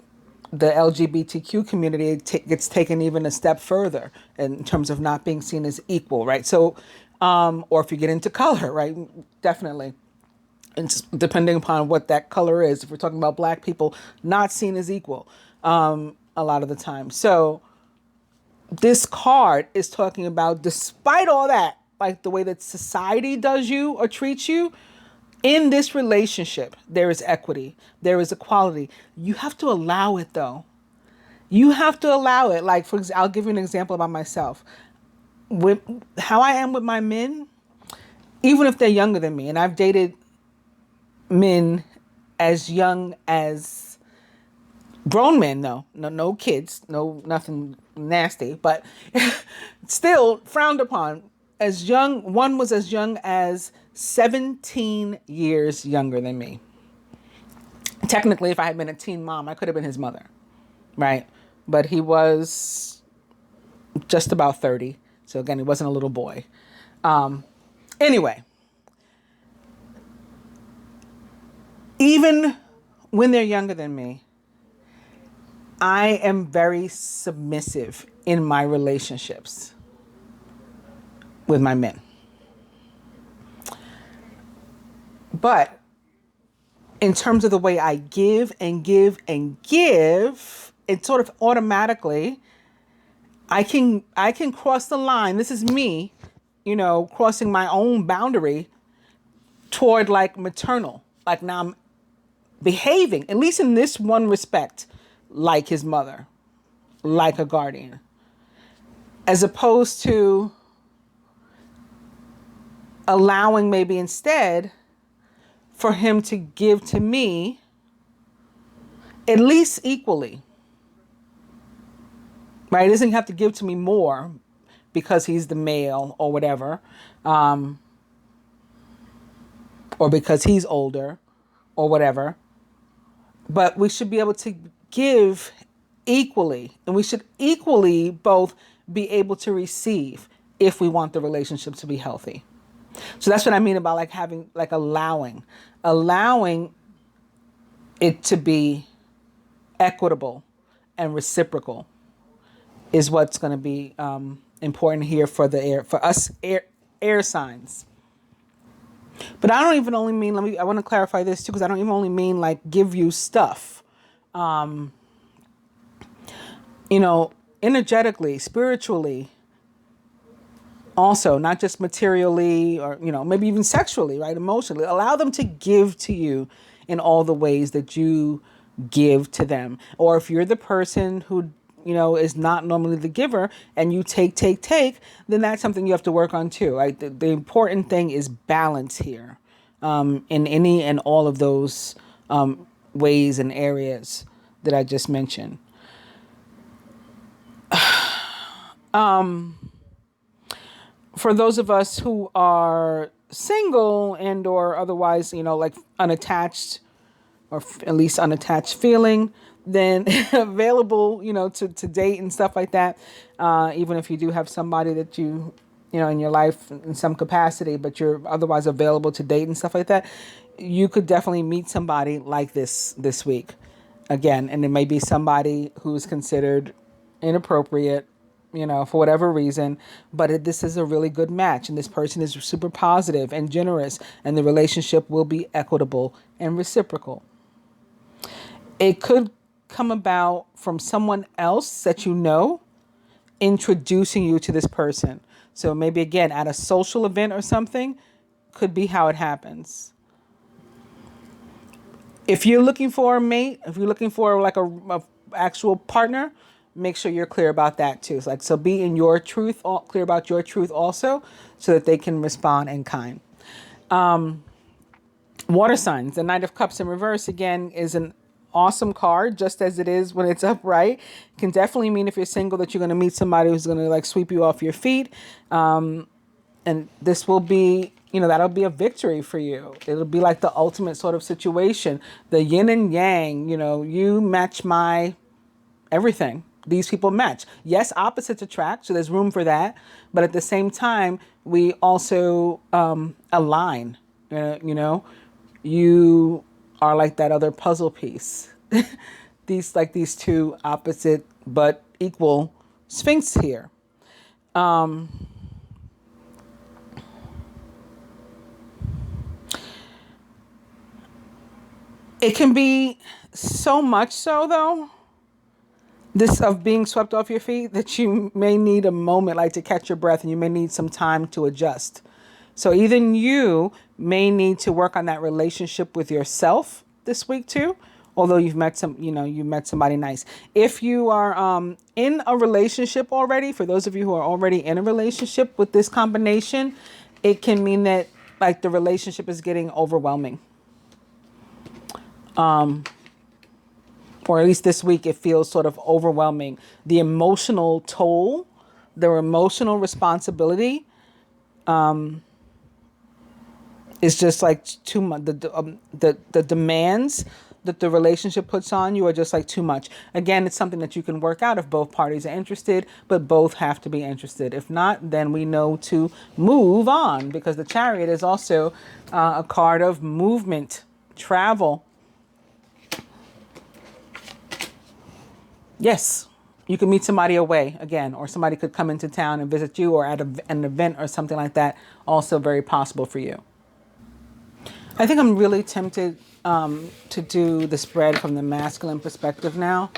LGBTQ community, it gets taken even a step further in terms of not being seen as equal, right? So, or if you get into color, right? Definitely. and depending upon what that color is. If we're talking about black people, not seen as equal a lot of the time. So this card is talking about, despite all that, like the way that society does you or treats you, in this relationship, there is equity, there is equality. You have to allow it, though. You have to allow it. Like, for example, I'll give you an example about myself. With how I am with my men, even if they're younger than me, and I've dated men as young as grown men, no kids, no nothing nasty, but still frowned upon. As young, one was as young as 17 years younger than me. Technically, if I had been a teen mom, I could have been his mother, right? But he was just about 30. So again, he wasn't a little boy. Anyway, even when they're younger than me, I am very submissive in my relationships with my men. But in terms of the way I give and give and give, it sort of automatically, I can cross the line. This is me, crossing my own boundary toward like maternal. Like now I'm behaving, at least in this one respect, like his mother, like a guardian, as opposed to allowing maybe instead for him to give to me at least equally. Right? He doesn't have to give to me more because he's the male or whatever, or because he's older or whatever. But we should be able to give equally, and we should equally both be able to receive if we want the relationship to be healthy. So that's what I mean about like having, like allowing it to be equitable and reciprocal is what's going to be important here for us air signs. But I don't even only mean, I want to clarify this too, because I don't even only mean like give you stuff. Energetically, spiritually, also, not just materially or, maybe even sexually, right? Emotionally. Allow them to give to you in all the ways that you give to them. Or if you're the person who, is not normally the giver and you take, then that's something you have to work on too. Right? The important thing is balance here in any and all of those ways and areas that I just mentioned. For those of us who are single and or otherwise, like unattached or at least unattached feeling, then available, to date and stuff like that. Even if you do have somebody that you in your life in some capacity, but you're otherwise available to date and stuff like that, you could definitely meet somebody like this week. Again, and it may be somebody who's considered inappropriate, for whatever reason, but this is a really good match, and this person is super positive and generous, and the relationship will be equitable and reciprocal. It could come about from someone else that introducing you to this person. So maybe again at a social event or something, could be how it happens. If you're looking for a mate, if you're looking for like a actual partner, make sure you're clear about that too. So be in your truth, clear about your truth also, so that they can respond in kind. Water signs, the Knight of Cups in reverse, again, is an awesome card, just as it is when it's upright. Can definitely mean if you're single that you're going to meet somebody who's going to like sweep you off your feet. And this will be, that'll be a victory for you. It'll be like the ultimate sort of situation. The yin and yang, you match my everything. These people match. Yes, opposites attract, so there's room for that. But at the same time, we also align. You are like that other puzzle piece. these two opposite but equal sphinx here. It can be so much so, though, this of being swept off your feet, that you may need a moment, like to catch your breath, and you may need some time to adjust. So even you may need to work on that relationship with yourself this week too. Although you've met you met somebody nice. If you are in a relationship already, for those of you who are already in a relationship with this combination, it can mean that like the relationship is getting overwhelming. Or at least this week, it feels sort of overwhelming. The emotional toll, their emotional responsibility, is just like too much. The demands that the relationship puts on you are just like too much. Again, it's something that you can work out if both parties are interested, but both have to be interested. If not, then we know to move on, because the Chariot is also a card of movement, travel. Yes, you can meet somebody away again, or somebody could come into town and visit you, or at an event or something like that. Also very possible for you. I think I'm really tempted to do the spread from the masculine perspective now,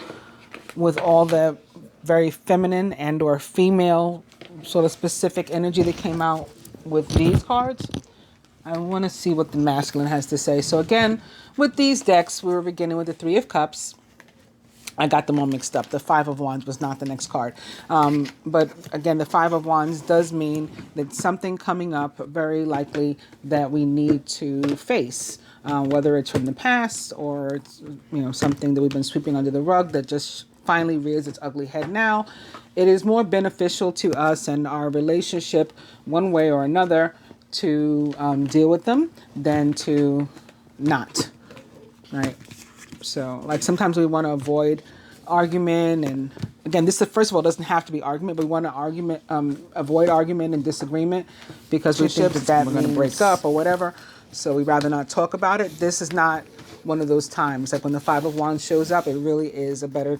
with all the very feminine and or female sort of specific energy that came out with these cards. I want to see what the masculine has to say. So again, with these decks, we were beginning with the Three of Cups. I got them all mixed up. The Five of Wands was not the next card. But again, the Five of Wands does mean that something coming up, very likely, that we need to face. Whether it's from the past, or it's, something that we've been sweeping under the rug that just finally rears its ugly head now. It is more beneficial to us and our relationship, one way or another, to deal with them than to not. Right? So, like, sometimes we want to avoid argument, and again, this first of all doesn't have to be argument, but we want to avoid argument and disagreement, because we think that we're going to break up or whatever. So we rather not talk about it. This is not one of those times. Like when the Five of Wands shows up, it really is a better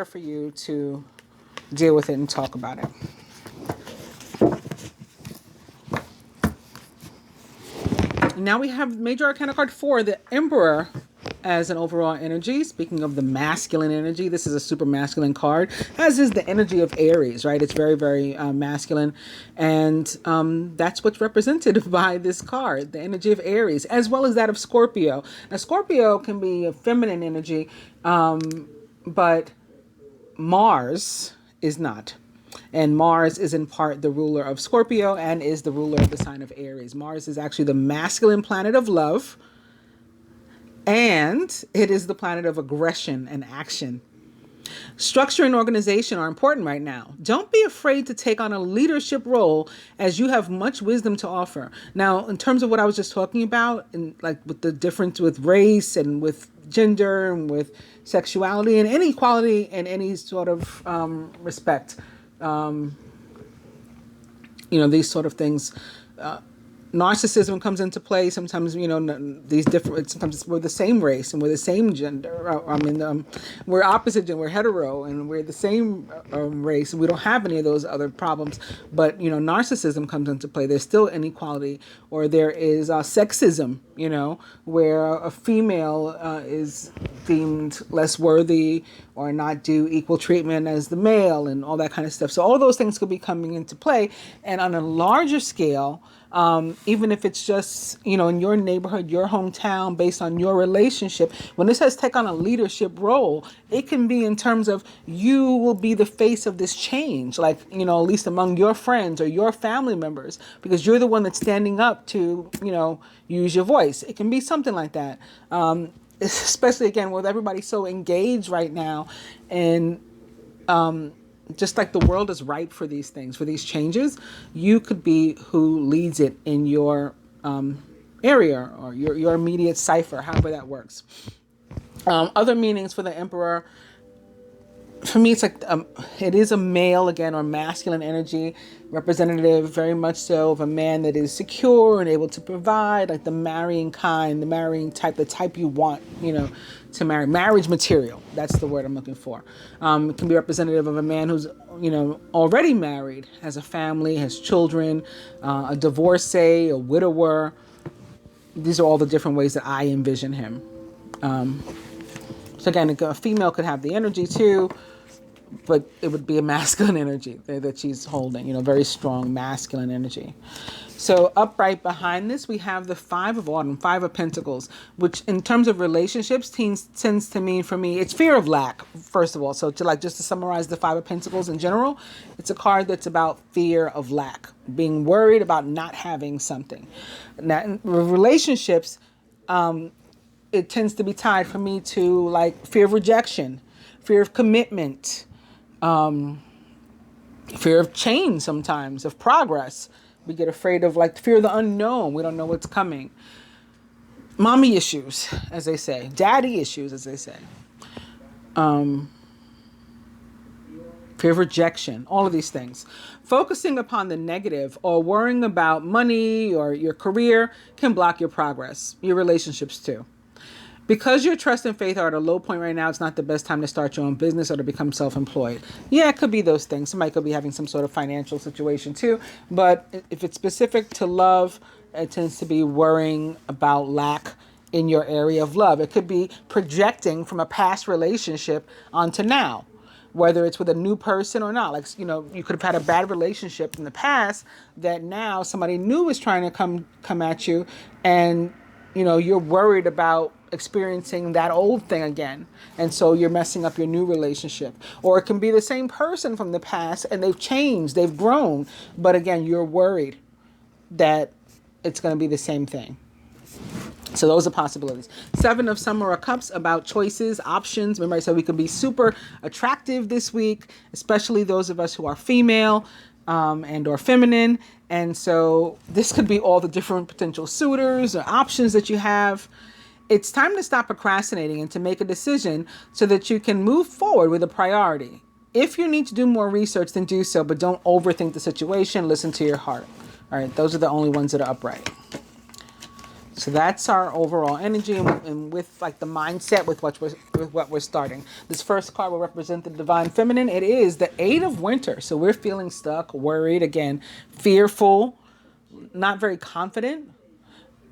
for you to deal with it and talk about it. Now we have Major Arcana card 4, the Emperor, as an overall energy. Speaking of the masculine energy, this is a super masculine card, as is the energy of Aries, right? It's very, very masculine. And that's what's represented by this card, the energy of Aries, as well as that of Scorpio. Now, Scorpio can be a feminine energy, but Mars is not. And Mars is in part the ruler of Scorpio and is the ruler of the sign of Aries. Mars is actually the masculine planet of love, and it is the planet of aggression and action. Structure and organization are important right now. Don't be afraid to take on a leadership role, as you have much wisdom to offer. Now, in terms of what I was just talking about, and like with the difference with race and with gender and with sexuality and inequality and any sort of respect, these sort of things. Narcissism comes into play. Sometimes, sometimes we're the same race and we're the same gender. We're opposite gender, we're hetero, and we're the same race. We don't have any of those other problems. But, narcissism comes into play. There's still inequality, or there is sexism, where a female is deemed less worthy or not do equal treatment as the male and all that kind of stuff. So all those things could be coming into play. And on a larger scale, even if it's just, in your neighborhood, your hometown, based on your relationship, when it says take on a leadership role, it can be in terms of you will be the face of this change, like, at least among your friends or your family members, because you're the one that's standing up to, use your voice. It can be something like that. Especially, again, with everybody so engaged right now, and just like the world is ripe for these things, for these changes, you could be who leads it in your area or your immediate cipher, however that works. Other meanings for the Emperor, for me, it's like it is a male, again, or masculine energy, representative very much so of a man that is secure and able to provide, like the marrying kind, the marrying type, the type you want, to marry. Marriage material, that's the word I'm looking for. It can be representative of a man who's, already married, has a family, has children, a divorcee, a widower. These are all the different ways that I envision him. So again, a female could have the energy too, but it would be a masculine energy that she's holding, very strong masculine energy. So upright behind this, we have the Five of Autumn, Five of Pentacles, which in terms of relationships tends to mean for me, it's fear of lack, first of all. So just to summarize the Five of Pentacles in general, it's a card that's about fear of lack, being worried about not having something. Now, in relationships, it tends to be tied for me to like fear of rejection, fear of commitment, fear of change sometimes, of progress. We get afraid of like fear of the unknown. We don't know what's coming. Mommy issues, as they say. Daddy issues, as they say. Fear of rejection, all of these things. Focusing upon the negative or worrying about money or your career can block your progress, your relationships too. Because your trust and faith are at a low point right now, it's not the best time to start your own business or to become self-employed. Yeah, it could be those things. Somebody could be having some sort of financial situation too. But if it's specific to love, it tends to be worrying about lack in your area of love. It could be projecting from a past relationship onto now, whether it's with a new person or not. Like, you could have had a bad relationship in the past that now somebody new is trying to come at you, and you're worried about experiencing that old thing again. And so you're messing up your new relationship. Or it can be the same person from the past and they've changed, they've grown. But again, you're worried that it's going to be the same thing. So those are possibilities. Seven of Summer Cups, about choices, options. Remember I said we could be super attractive this week, especially those of us who are female and or feminine. And so this could be all the different potential suitors or options that you have. It's time to stop procrastinating and to make a decision so that you can move forward with a priority. If you need to do more research, then do so, but don't overthink the situation. Listen to your heart. All right, those are the only ones that are upright. So that's our overall energy, and with like the mindset with what we're starting. This first card will represent the divine feminine. It is the Eight of Winter. So we're feeling stuck, worried, again, fearful, not very confident.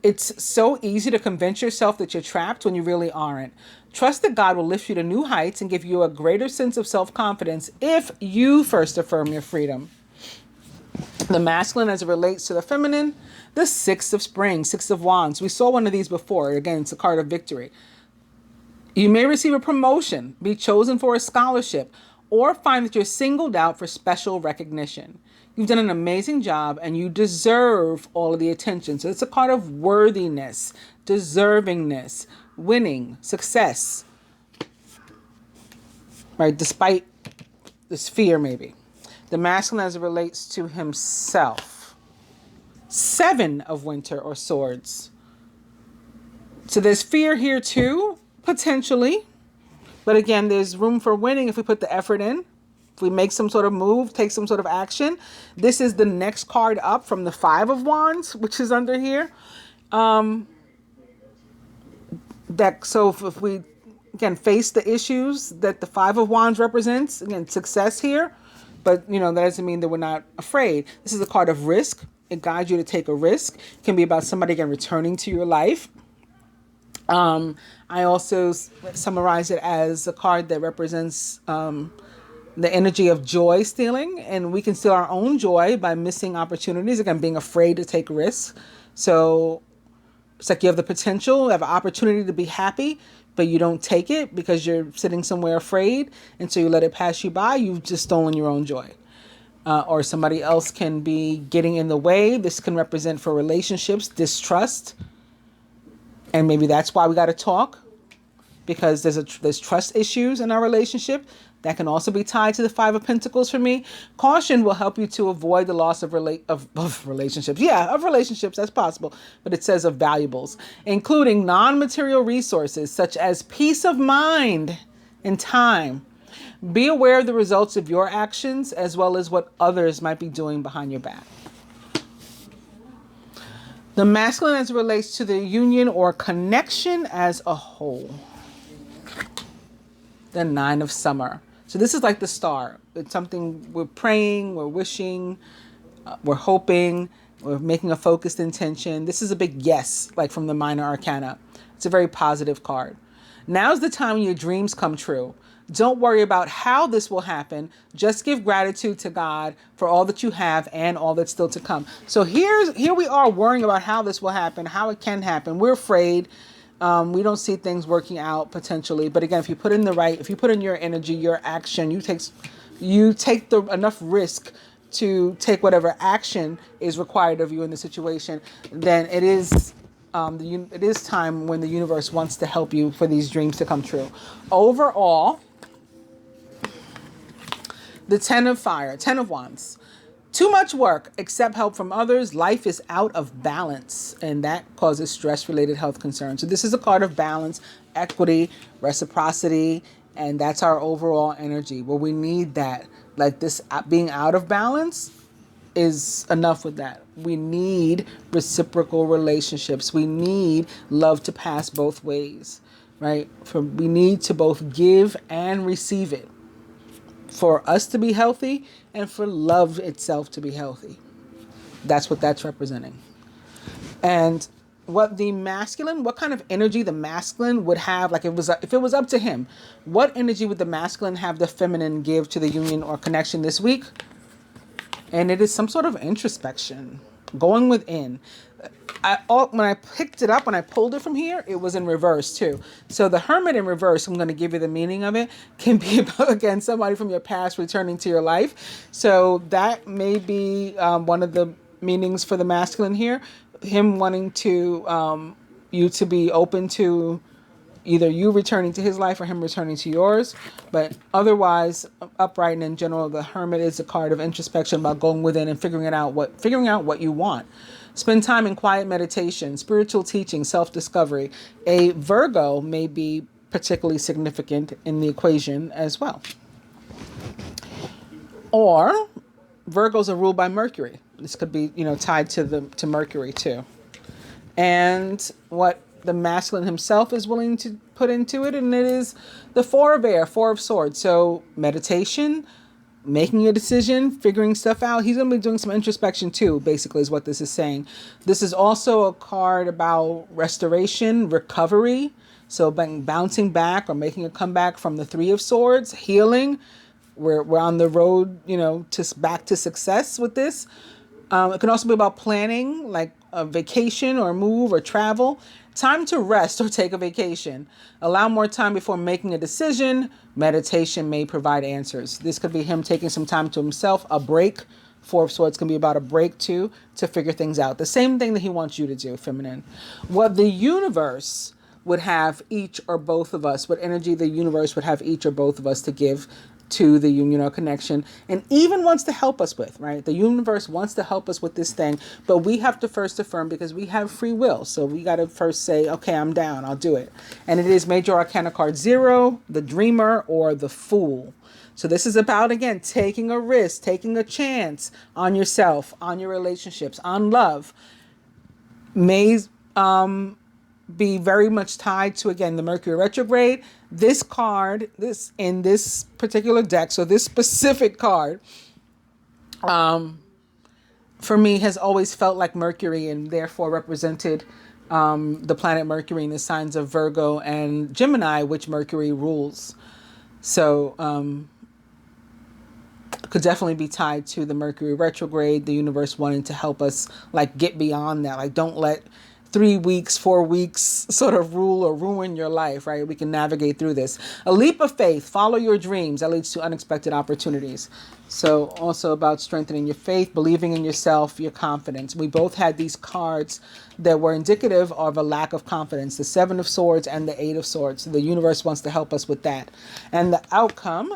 It's so easy to convince yourself that you're trapped when you really aren't. Trust that God will lift you to new heights and give you a greater sense of self-confidence if you first affirm your freedom. The masculine as it relates to the feminine, the Six of Spring, Six of Wands. We saw one of these before. Again, it's a card of victory. You may receive a promotion, be chosen for a scholarship, or find that you're singled out for special recognition. You've done an amazing job and you deserve all of the attention. So it's a card of worthiness, deservingness, winning, success. Right? Despite this fear, maybe. The masculine as it relates to himself. Seven of Winter or Swords. So there's fear here too, potentially. But again, there's room for winning if we put the effort in. If we make some sort of move, take some sort of action. This is the next card up from the Five of Wands, which is under here. So if we, again, face the issues that the Five of Wands represents, again, success here. But, that doesn't mean that we're not afraid. This is a card of risk. It guides you to take a risk. It can be about somebody, again, returning to your life. I also summarize it as a card that represents the energy of joy stealing, and we can steal our own joy by missing opportunities, again, being afraid to take risks. So it's like you have the potential, you have an opportunity to be happy, but you don't take it because you're sitting somewhere afraid, and so you let it pass you by. You've just stolen your own joy. Or somebody else can be getting in the way. This can represent for relationships, distrust. And maybe that's why we got to talk, because there's trust issues in our relationship. That can also be tied to the Five of Pentacles for me. Caution will help you to avoid the loss of relationships. Yeah, of relationships, that's possible. But it says of valuables, including non-material resources such as peace of mind and time. Be aware of the results of your actions as well as what others might be doing behind your back. The masculine as it relates to the union or connection as a whole. The Nine of Summer. So this is like the star. It's something we're praying, we're wishing, we're hoping, we're making a focused intention. This is a big yes, like from the Minor Arcana. It's a very positive card. Now's the time when your dreams come true. Don't worry about how this will happen. Just give gratitude to God for all that you have and all that's still to come. So here we are worrying about how this will happen, how it can happen. We're afraid. We don't see things working out potentially. But again, if you put in your energy, your action, you take enough risk to take whatever action is required of you in the situation, then it is time when the universe wants to help you for these dreams to come true. Overall, the 10 of fire, 10 of wands. Too much work, accept help from others. Life is out of balance, and that causes stress-related health concerns. So this is a card of balance, equity, reciprocity, and that's our overall energy. Well, we need that. Like this being out of balance is enough with that. We need reciprocal relationships. We need love to pass both ways, right? We need to both give and receive it. For us to be healthy and for love itself to be healthy. That's what that's representing. And what kind of energy the masculine would have, like if it was up to him, what energy would the masculine have the feminine give to the union or connection this week? And it is some sort of introspection, going within. When I picked it up, when I pulled it from here, it was in reverse too. So the Hermit in reverse, I'm going to give you the meaning of it, can be about, again, somebody from your past returning to your life. So that may be one of the meanings for the masculine here. Him wanting to you to be open to either you returning to his life or him returning to yours. But otherwise, upright and in general, the Hermit is a card of introspection, about going within and figuring out what you want. Spend time in quiet meditation, spiritual teaching, self-discovery. A Virgo may be particularly significant in the equation as well. Or Virgos are ruled by Mercury. This could be, tied to Mercury too. And what the masculine himself is willing to put into it, and it is the Four of Air, Four of Swords. So meditation, making a decision, figuring stuff out. He's going to be doing some introspection too, basically, is what this is saying. This is also a card about restoration, recovery. So bouncing back or making a comeback from the Three of Swords, healing. We're on the road, back to success with this. It can also be about planning, like a vacation or move or travel. Time to rest or take a vacation. Allow more time before making a decision. Meditation may provide answers. This could be him taking some time to himself, a break. Four of Swords can be about a break too, to figure things out. The same thing that he wants you to do, feminine. What the universe would have each or both of us, what energy the universe would have each or both of us to give to the union or connection, and even wants to help us with, right? The universe wants to help us with this thing, but we have to first affirm, because we have free will. So we got to first say, okay, I'm down, I'll do it. And it is Major Arcana card 0, the Dreamer, or the Fool. So this is about, again, taking a risk, taking a chance on yourself, on your relationships, on love. May be very much tied to, again, the Mercury retrograde. This card, in this particular deck, so this specific card, for me has always felt like Mercury, and therefore represented the planet Mercury in the signs of Virgo and Gemini, which Mercury rules. So could definitely be tied to the Mercury retrograde, the universe wanting to help us like get beyond that. Like, don't let 3 weeks, 4 weeks sort of rule or ruin your life, right? We can navigate through this. A leap of faith, follow your dreams. That leads to unexpected opportunities. So also about strengthening your faith, believing in yourself, your confidence. We both had these cards that were indicative of a lack of confidence, the Seven of Swords and the Eight of Swords. The universe wants to help us with that. And the outcome,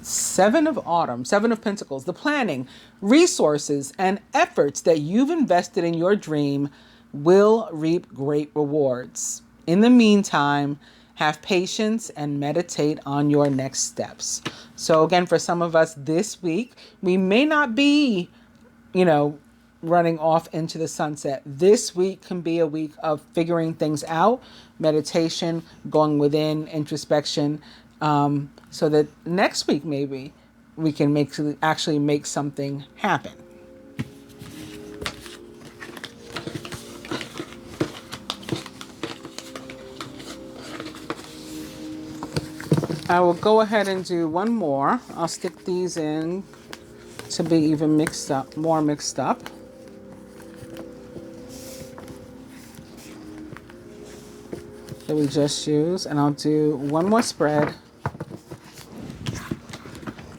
Seven of Autumn, Seven of Pentacles, the planning, resources, and efforts that you've invested in your dream will reap great rewards. In the meantime, have patience and meditate on your next steps. So again, for some of us this week, we may not be, running off into the sunset. This week can be a week of figuring things out, meditation, going within, introspection, so that next week maybe we can actually make something happen. I will go ahead and do one more. I'll stick these in to be even mixed up, more mixed up. That we just used, and I'll do one more spread.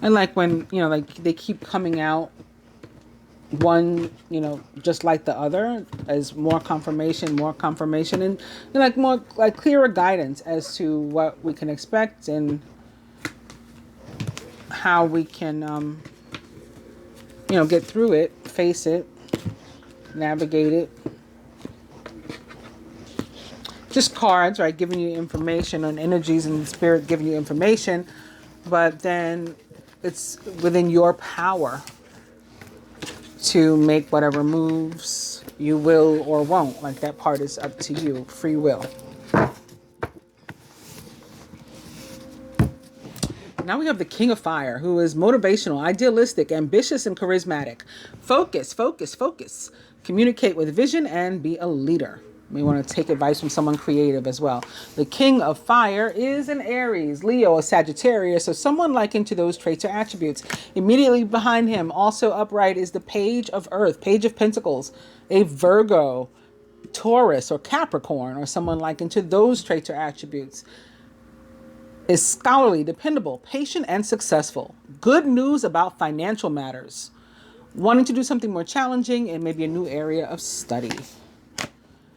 And like when, like they keep coming out one, just like the other, as more confirmation, and like more like clearer guidance as to what we can expect and how we can, get through it, face it, navigate it. Just cards, right? Giving you information on energies and spirit giving you information, but then it's within your power to make whatever moves you will or won't. Like that part is up to you, free will. Now we have the King of Fire, who is motivational, idealistic, ambitious, and charismatic. Focus, focus, focus. Communicate with vision and be a leader. We want to take advice from someone creative as well. The King of Fire is an Aries, Leo, a Sagittarius, or someone likened to those traits or attributes. Immediately behind him, also upright, is the Page of Earth, Page of Pentacles, a Virgo, Taurus, or Capricorn, or someone likened to those traits or attributes. Is scholarly, dependable, patient, and successful. Good news about financial matters. Wanting to do something more challenging and maybe a new area of study.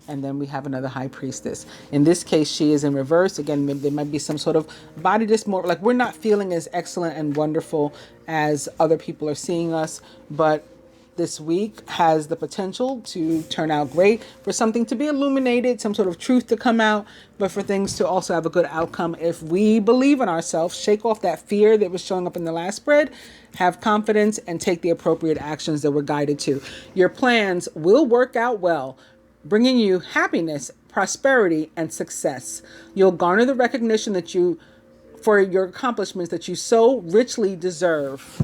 And then we have another High Priestess. In this case, she is in reverse. Again, maybe there might be some sort of body dysmorphia. Like we're not feeling as excellent and wonderful as other people are seeing us. But this week has the potential to turn out great, for something to be illuminated, some sort of truth to come out, but for things to also have a good outcome if we believe in ourselves, shake off that fear that was showing up in the last spread, have confidence, and take the appropriate actions that we're guided to. Your plans will work out well, bringing you happiness, prosperity, and success. You'll garner the recognition for your accomplishments that you so richly deserve.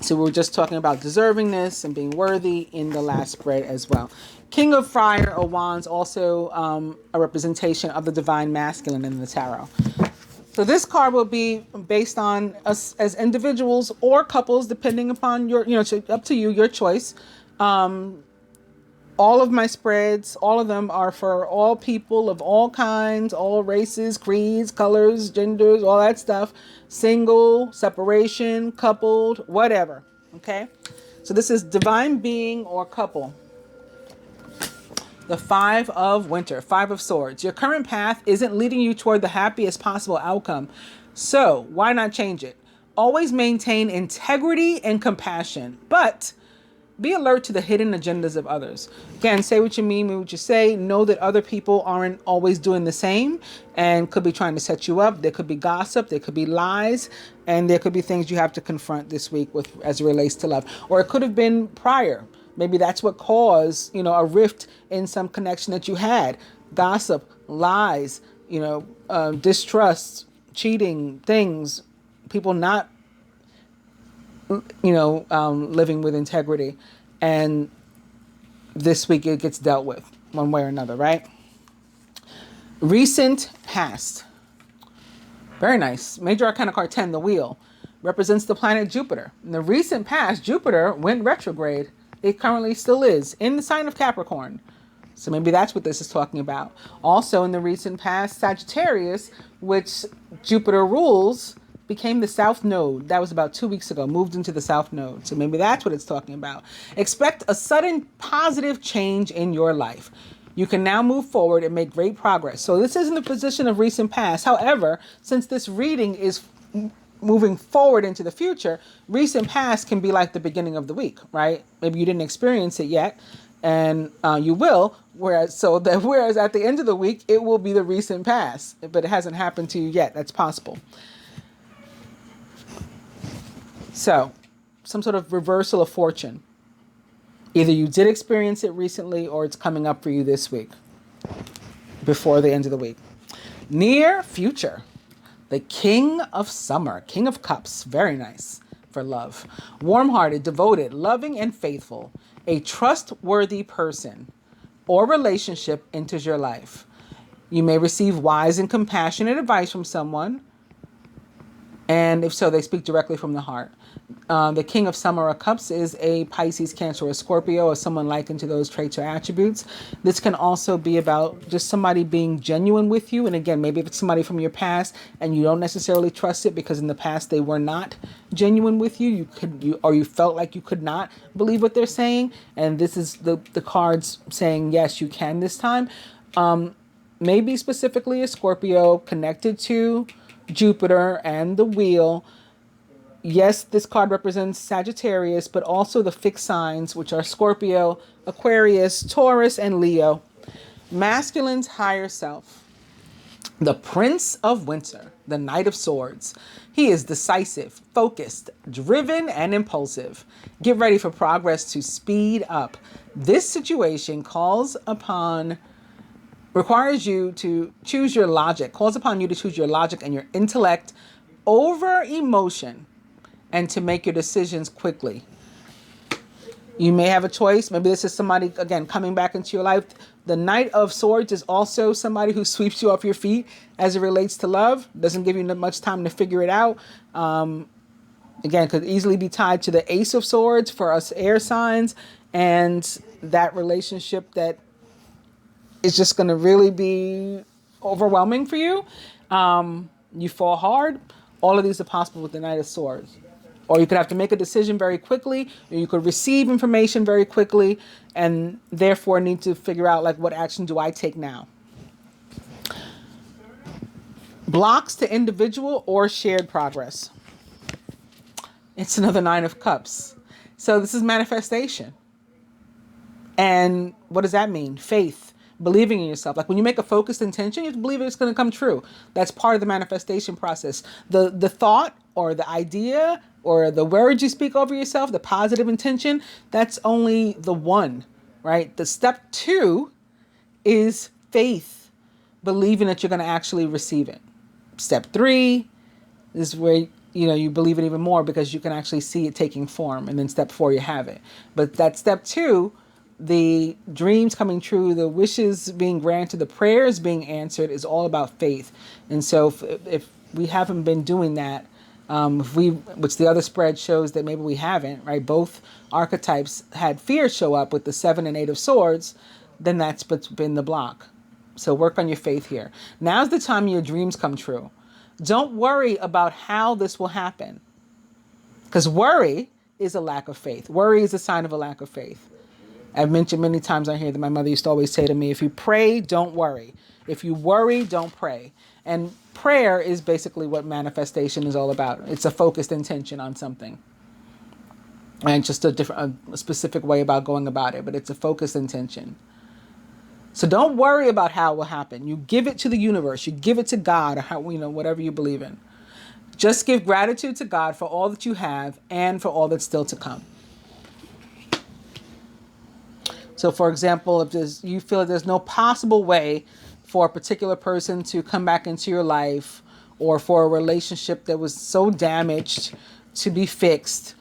So we were just talking about deservingness and being worthy in the last spread as well. King of Fire or Wands, also a representation of the divine masculine in the tarot. So this card will be based on us as individuals or couples, depending upon your, up to you, your choice. All of my spreads, all of them are for all people of all kinds, all races, creeds, colors, genders, all that stuff. Single, separation, coupled, whatever. Okay? So this is divine being or couple. The Five of Winter, Five of Swords. Your current path isn't leading you toward the happiest possible outcome. So why not change it? Always maintain integrity and compassion, but be alert to the hidden agendas of others. Again, say what you mean what you say. Know that other people aren't always doing the same and could be trying to set you up. There could be gossip, there could be lies, and there could be things you have to confront this week with as it relates to love. Or it could have been prior. Maybe that's what caused, a rift in some connection that you had. Gossip, lies, distrust, cheating, things, people not living with integrity. And this week it gets dealt with one way or another, right? Recent past. Very nice. Major Arcana card 10, the Wheel, represents the planet Jupiter. In the recent past, Jupiter went retrograde. It currently still is in the sign of Capricorn. So maybe that's what this is talking about. Also in the recent past, Sagittarius, which Jupiter rules, became the South Node. That was about 2 weeks ago, moved into the South Node. So maybe that's what it's talking about. Expect a sudden positive change in your life. You can now move forward and make great progress. So this isn't the position of recent past. However, since this reading is moving forward into the future, recent past can be like the beginning of the week, right? Maybe you didn't experience it yet, and you will. Whereas at the end of the week, it will be the recent past, but it hasn't happened to you yet. That's possible. So, some sort of reversal of fortune. Either you did experience it recently or it's coming up for you this week, before the end of the week. Near future. The King of Summer, King of Cups. Very nice for love. Warm-hearted, devoted, loving, and faithful. A trustworthy person or relationship enters your life. You may receive wise and compassionate advice from someone, And if so, they speak directly from the heart. The King of Summer of Cups is a Pisces, Cancer, or Scorpio, or someone likened to those traits or attributes. This can also be about just somebody being genuine with you. And again, maybe if it's somebody from your past and you don't necessarily trust it because in the past they were not genuine with you, you felt like you could not believe what they're saying. And this is the cards saying, yes, you can this time. Maybe specifically a Scorpio connected to Jupiter and the wheel. Yes, this card represents Sagittarius, but also the fixed signs, which are Scorpio, Aquarius, Taurus, and Leo. Masculine's higher self. The Prince of Winter, the Knight of Swords. He is decisive, focused, driven, and impulsive. Get ready for progress to speed up. This situation requires you to choose your logic, calls upon you to choose your logic and your intellect over emotion and to make your decisions quickly. You may have a choice. Maybe this is somebody, again, coming back into your life. The Knight of Swords is also somebody who sweeps you off your feet as it relates to love. Doesn't give you much time to figure it out. Again, could easily be tied to the Ace of Swords for us air signs, and that relationship that is just going to really be overwhelming for you. You fall hard. All of these are possible with the Knight of Swords. Or you could have to make a decision very quickly, or you could receive information very quickly and therefore need to figure out, like, what action do I take now? Blocks to individual or shared progress. It's another Nine of Cups. So this is manifestation. And what does that mean? Faith. Believing in yourself. Like when you make a focused intention, you have to believe it's going to come true. That's part of the manifestation process. The thought or the idea or the words you speak over yourself, the positive intention, that's only the one, right? The step 2 is faith, believing that you're going to actually receive it. Step 3 is where you believe it even more because you can actually see it taking form. And then step 4, you have it. But that step 2, the dreams coming true, the wishes being granted, the prayers being answered is all about faith. And so if we haven't been doing that, which the other spread shows that maybe we haven't, right? Both archetypes had fear show up with the 7 and 8 of Swords, then that's been the block. So work on your faith here. Now's the time your dreams come true. Don't worry about how this will happen, because worry is a lack of faith. Worry is a sign of a lack of faith. I've mentioned many times on here that my mother used to always say to me, if you pray, don't worry. If you worry, don't pray. And prayer is basically what manifestation is all about. It's a focused intention on something. And just a specific way about going about it, but it's a focused intention. So don't worry about how it will happen. You give it to the universe. You give it to God, or whatever you believe in. Just give gratitude to God for all that you have and for all that's still to come. So, for example, if you feel that there's no possible way for a particular person to come back into your life, or for a relationship that was so damaged to be fixed,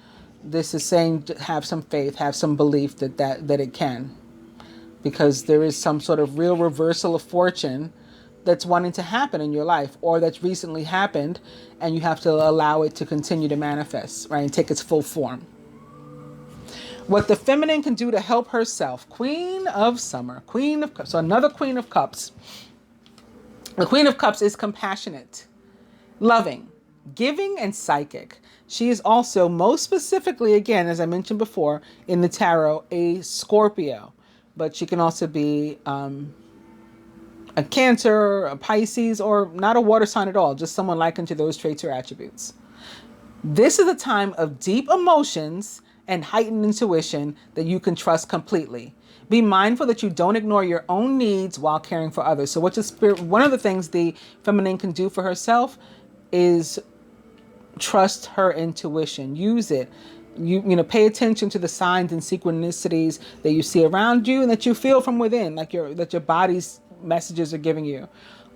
this is saying have some faith, have some belief that it can. Because there is some sort of real reversal of fortune that's wanting to happen in your life, or that's recently happened, and you have to allow it to continue to manifest, right, and take its full form. What the feminine can do to help herself. Queen of Summer, Queen of Cups. So another Queen of Cups. The Queen of Cups is compassionate, loving, giving, and psychic. She is also, most specifically, again, as I mentioned before, in the tarot, a Scorpio. But she can also be a Cancer, a Pisces, or not a water sign at all. Just someone likened to those traits or attributes. This is a time of deep emotions and heightened intuition that you can trust completely. Be mindful that you don't ignore your own needs while caring for others. So one of the things the feminine can do for herself is trust her intuition. Use it. You pay attention to the signs and synchronicities that you see around you and that you feel from within, that your body's messages are giving you.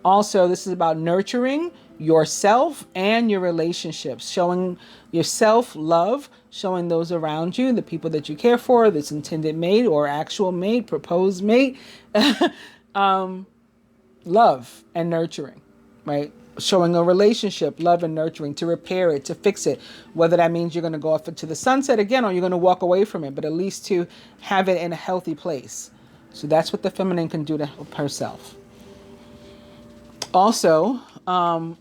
Also, this is about nurturing yourself and your relationships, showing yourself love, showing those around you, the people that you care for, this intended mate or actual mate, proposed mate, love and nurturing, right? showing a relationship, love and nurturing, to repair it, to fix it, whether that means you're going to go off into the sunset again or you're going to walk away from it, but at least to have it in a healthy place. So that's what the feminine can do to help herself. Also,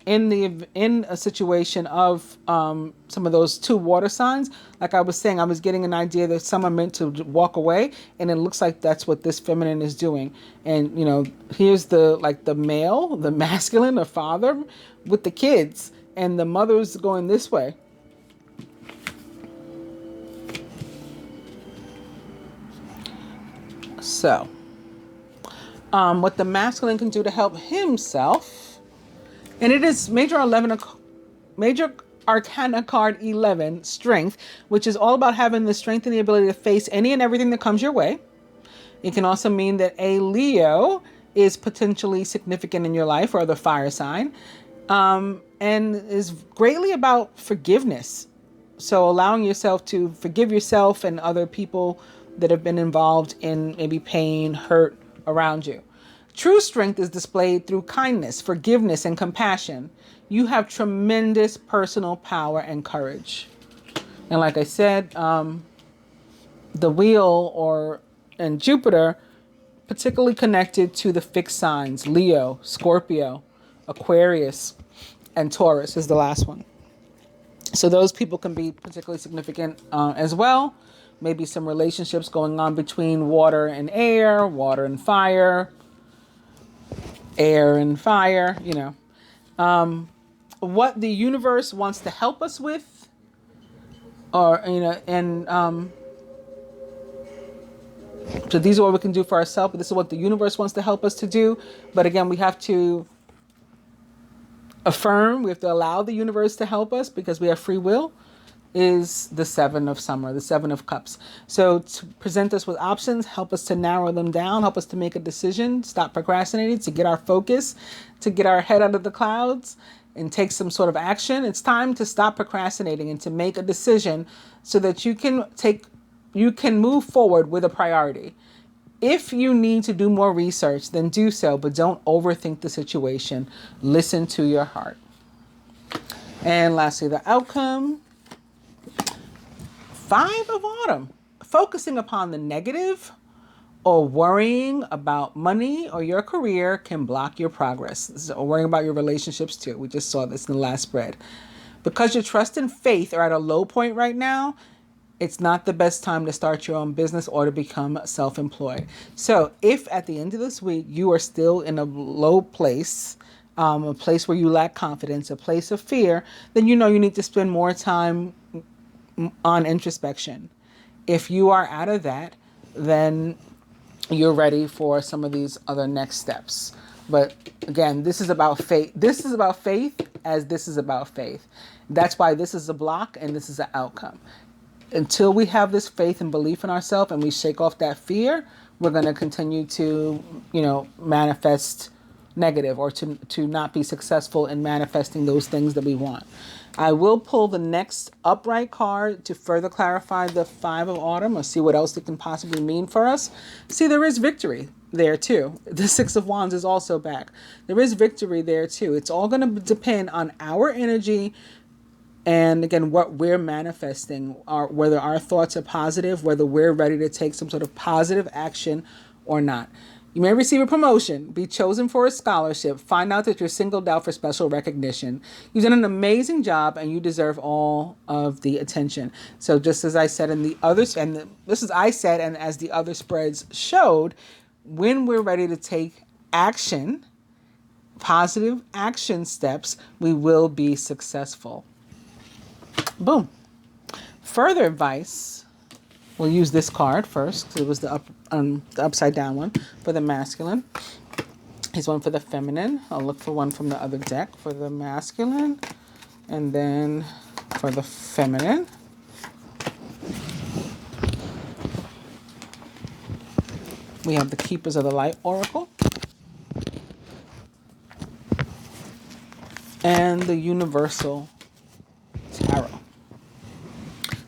in a situation of some of those two water signs, like I was saying, I was getting an idea that some are meant to walk away, and it looks like that's what this feminine is doing. And here's the male, the masculine, the father with the kids, and the mother's going this way. So, what the masculine can do to help himself, and it is Major Arcana card 11, Strength, which is all about having the strength and the ability to face any and everything that comes your way. It can also mean that a Leo is potentially significant in your life, or the fire sign, and is greatly about forgiveness. So allowing yourself to forgive yourself and other people that have been involved in maybe pain, hurt around you. True strength is displayed through kindness, forgiveness, and compassion. You have tremendous personal power and courage. And like I said, the wheel and Jupiter, particularly connected to the fixed signs, Leo, Scorpio, Aquarius, and Taurus is the last one. So those people can be particularly significant as well. Maybe some relationships going on between water and air, water and fire, air and fire, what the universe wants to help us with, or, so these are what we can do for ourselves, but this is what the universe wants to help us to do. But again, we have to affirm, we have to allow the universe to help us because we have free will, is the Seven of Summer, the Seven of Cups. So to present us with options, help us to narrow them down, help us to make a decision, stop procrastinating, to get our focus, to get our head out of the clouds and take some sort of action. It's time to stop procrastinating and to make a decision so that you can move forward with a priority. If you need to do more research, then do so, but don't overthink the situation. Listen to your heart. And lastly, the outcome. 5 of Autumn, focusing upon the negative or worrying about money or your career can block your progress. Or worrying about your relationships too. We just saw this in the last spread. Because your trust and faith are at a low point right now, it's not the best time to start your own business or to become self-employed. So if at the end of this week you are still in a low place, a place where you lack confidence, a place of fear, then you need to spend more time on introspection. If you are out of that, then you're ready for some of these other next steps. But again, this is about faith. This is about faith as this is about faith. That's why this is a block and this is an outcome. Until we have this faith and belief in ourselves and we shake off that fear, we're going to continue to, manifest negative or to not be successful in manifesting those things that we want. I will pull the next upright card to further clarify the 5 of Autumn or see what else it can possibly mean for us. See, there is victory there too. The 6 of Wands is also back. There is victory there too. It's all going to depend on our energy and again, what we're manifesting, whether our thoughts are positive, whether we're ready to take some sort of positive action or not. You may receive a promotion, be chosen for a scholarship, find out that you're singled out for special recognition. You've done an amazing job and you deserve all of the attention. So just as I said in the others, and this is I said, and as the other spreads showed, when we're ready to take action, positive action steps, we will be successful. Boom. Further advice. We'll use this card first because it was the upside down one for the masculine. Here's one for the feminine. I'll look for one from the other deck for the masculine and then for the feminine. We have the Keepers of the Light Oracle and the Universal Tarot.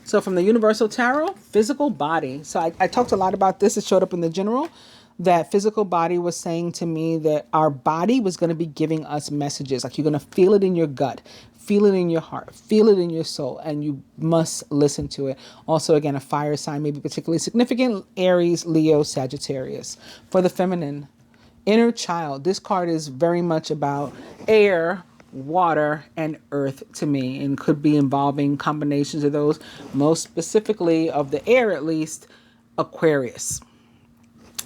So from the Universal Tarot, physical body. So I talked a lot about this. It showed up in the general. that physical body was saying to me that our body was going to be giving us messages. Like, you're going to feel it in your gut, feel it in your heart, feel it in your soul, and you must listen to it. Also, again, a fire sign may be particularly significant: Aries, Leo, Sagittarius. For the feminine, inner child, this card is very much about air, water, and earth to me, and could be involving combinations of those, most specifically of the air, at least Aquarius.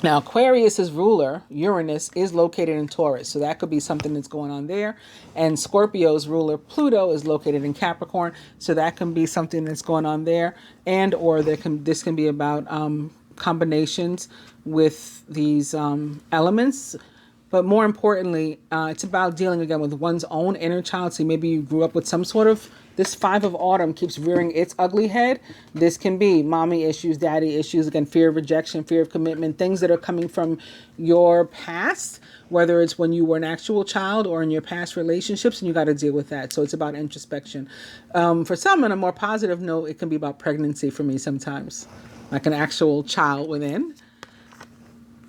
Now, Aquarius's ruler, Uranus, is located in Taurus, so that could be something that's going on there. And Scorpio's ruler, Pluto, is located in Capricorn, so that can be something that's going on there. And or this can be about combinations with these elements. But more importantly, it's about dealing again with one's own inner child. So maybe you grew up with some sort of, this 5 of autumn keeps rearing its ugly head. This can be mommy issues, daddy issues, again, fear of rejection, fear of commitment, things that are coming from your past, whether it's when you were an actual child or in your past relationships, and you got to deal with that. So it's about introspection. For some, on a more positive note, it can be about pregnancy for me sometimes, like an actual child within.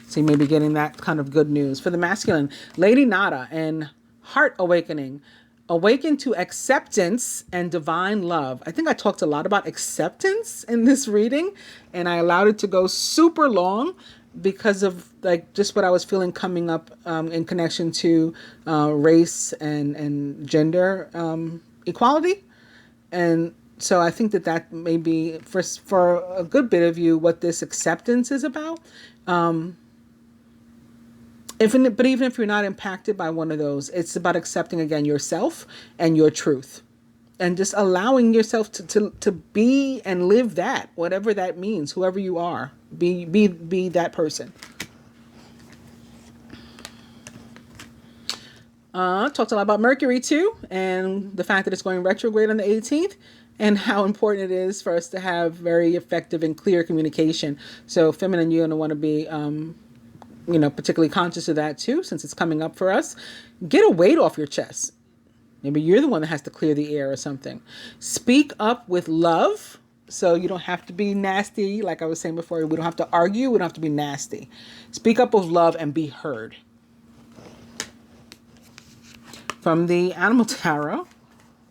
So you may be getting that kind of good news. For the masculine, Lady Nada and Heart Awakening. Awaken to acceptance and divine love. I think I talked a lot about acceptance in this reading, and I allowed it to go super long because of like just what I was feeling coming up in connection to race and gender equality. And so I think that may be for a good bit of you what this acceptance is about. But even if you're not impacted by one of those, it's about accepting, again, yourself and your truth. And just allowing yourself to be and live that, whatever that means, whoever you are. Be that person. Talked a lot about Mercury, too, and the fact that it's going retrograde on the 18th. And how important it is for us to have very effective and clear communication. So feminine, you're going to want to be particularly conscious of that too, since it's coming up for us. Get a weight off your chest. Maybe you're the one that has to clear the air or something. Speak up with love. So you don't have to be nasty. Like I was saying before, we don't have to argue. We don't have to be nasty. Speak up with love and be heard. From the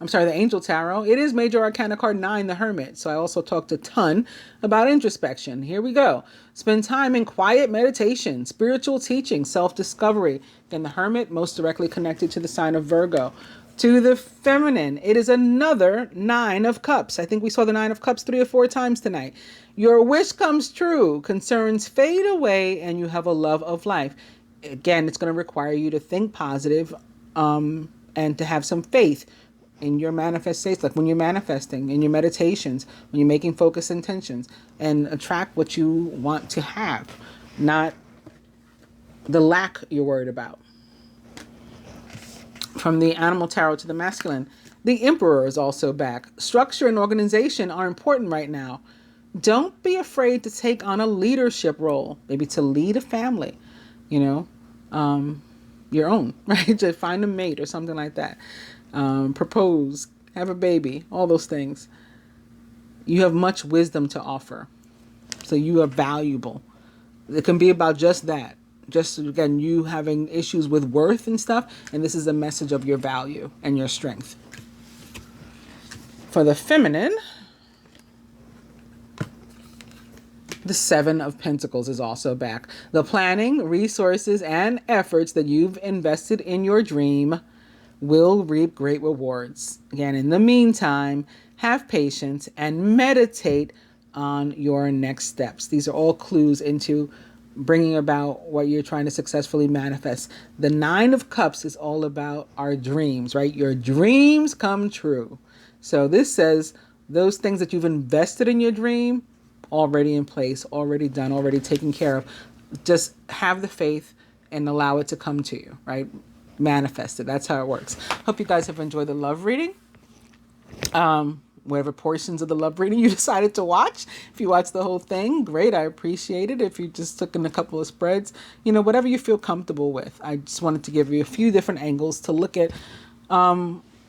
the Angel Tarot, it is Major Arcana card 9, the Hermit. So I also talked a ton about introspection. Here we go. Spend time in quiet meditation, spiritual teaching, self-discovery. Again, the Hermit, most directly connected to the sign of Virgo. To the feminine, it is another 9 of Cups. I think we saw the 9 of Cups 3 or 4 times tonight. Your wish comes true, concerns fade away, and you have a love of life. Again, it's going to require you to think positive and to have some faith in your manifestations, like when you're manifesting, in your meditations, when you're making focused intentions, and attract what you want to have, not the lack you're worried about. From the Animal Tarot to the masculine, the Emperor is also back. Structure and organization are important right now. Don't be afraid to take on a leadership role, maybe to lead a family, your own, right? To find a mate or something like that. Propose, have a baby, all those things. You have much wisdom to offer. So you are valuable. It can be about just that. Just, again, you having issues with worth and stuff. And this is a message of your value and your strength. For the feminine, the 7 of Pentacles is also back. The planning, resources, and efforts that you've invested in your dream will reap great rewards. Again, in the meantime, have patience and meditate on your next steps. These are all clues into bringing about what you're trying to successfully manifest. The 9 of Cups is all about our dreams, right? Your dreams come true. So this says those things that you've invested in your dream, already in place, already done, already taken care of. Just have the faith and allow it to come to you, right? Manifest it. That's how it works. Hope you guys have enjoyed the love reading. Whatever portions of the love reading you decided to watch. If you watched the whole thing, great. I appreciate it. If you just took in a couple of spreads, whatever you feel comfortable with. I just wanted to give you a few different angles to look at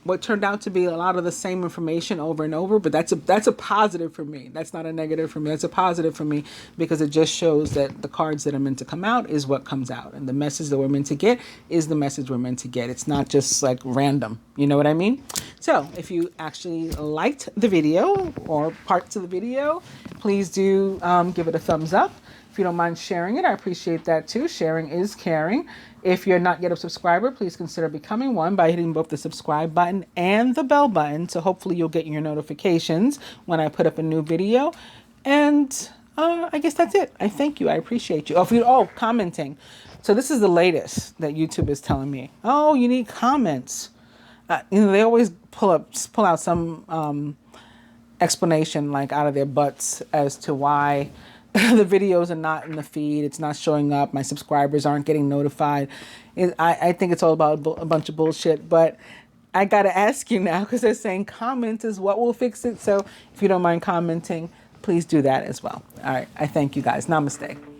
what turned out to be a lot of the same information over and over, but that's a positive for me. That's not a negative for me. That's a positive for me because it just shows that the cards that are meant to come out is what comes out, and the message that we're meant to get is the message we're meant to get. It's not just like random. You know what I mean? So if you actually liked the video or parts of the video, please do give it a thumbs up. If you don't mind sharing it, I appreciate that too. Sharing is caring. If you're not yet a subscriber, please consider becoming one by hitting both the subscribe button and the bell button. So hopefully you'll get your notifications when I put up a new video. And I guess that's it. I thank you. I appreciate you. Commenting. So this is the latest that YouTube is telling me. Oh, you need comments. They always pull out some explanation like out of their butts as to why the videos are not in the feed. It's not showing up. My subscribers aren't getting notified. I think it's all about a bunch of bullshit. But I got to ask you now because they're saying comment is what will fix it. So if you don't mind commenting, please do that as well. All right. I thank you guys. Namaste.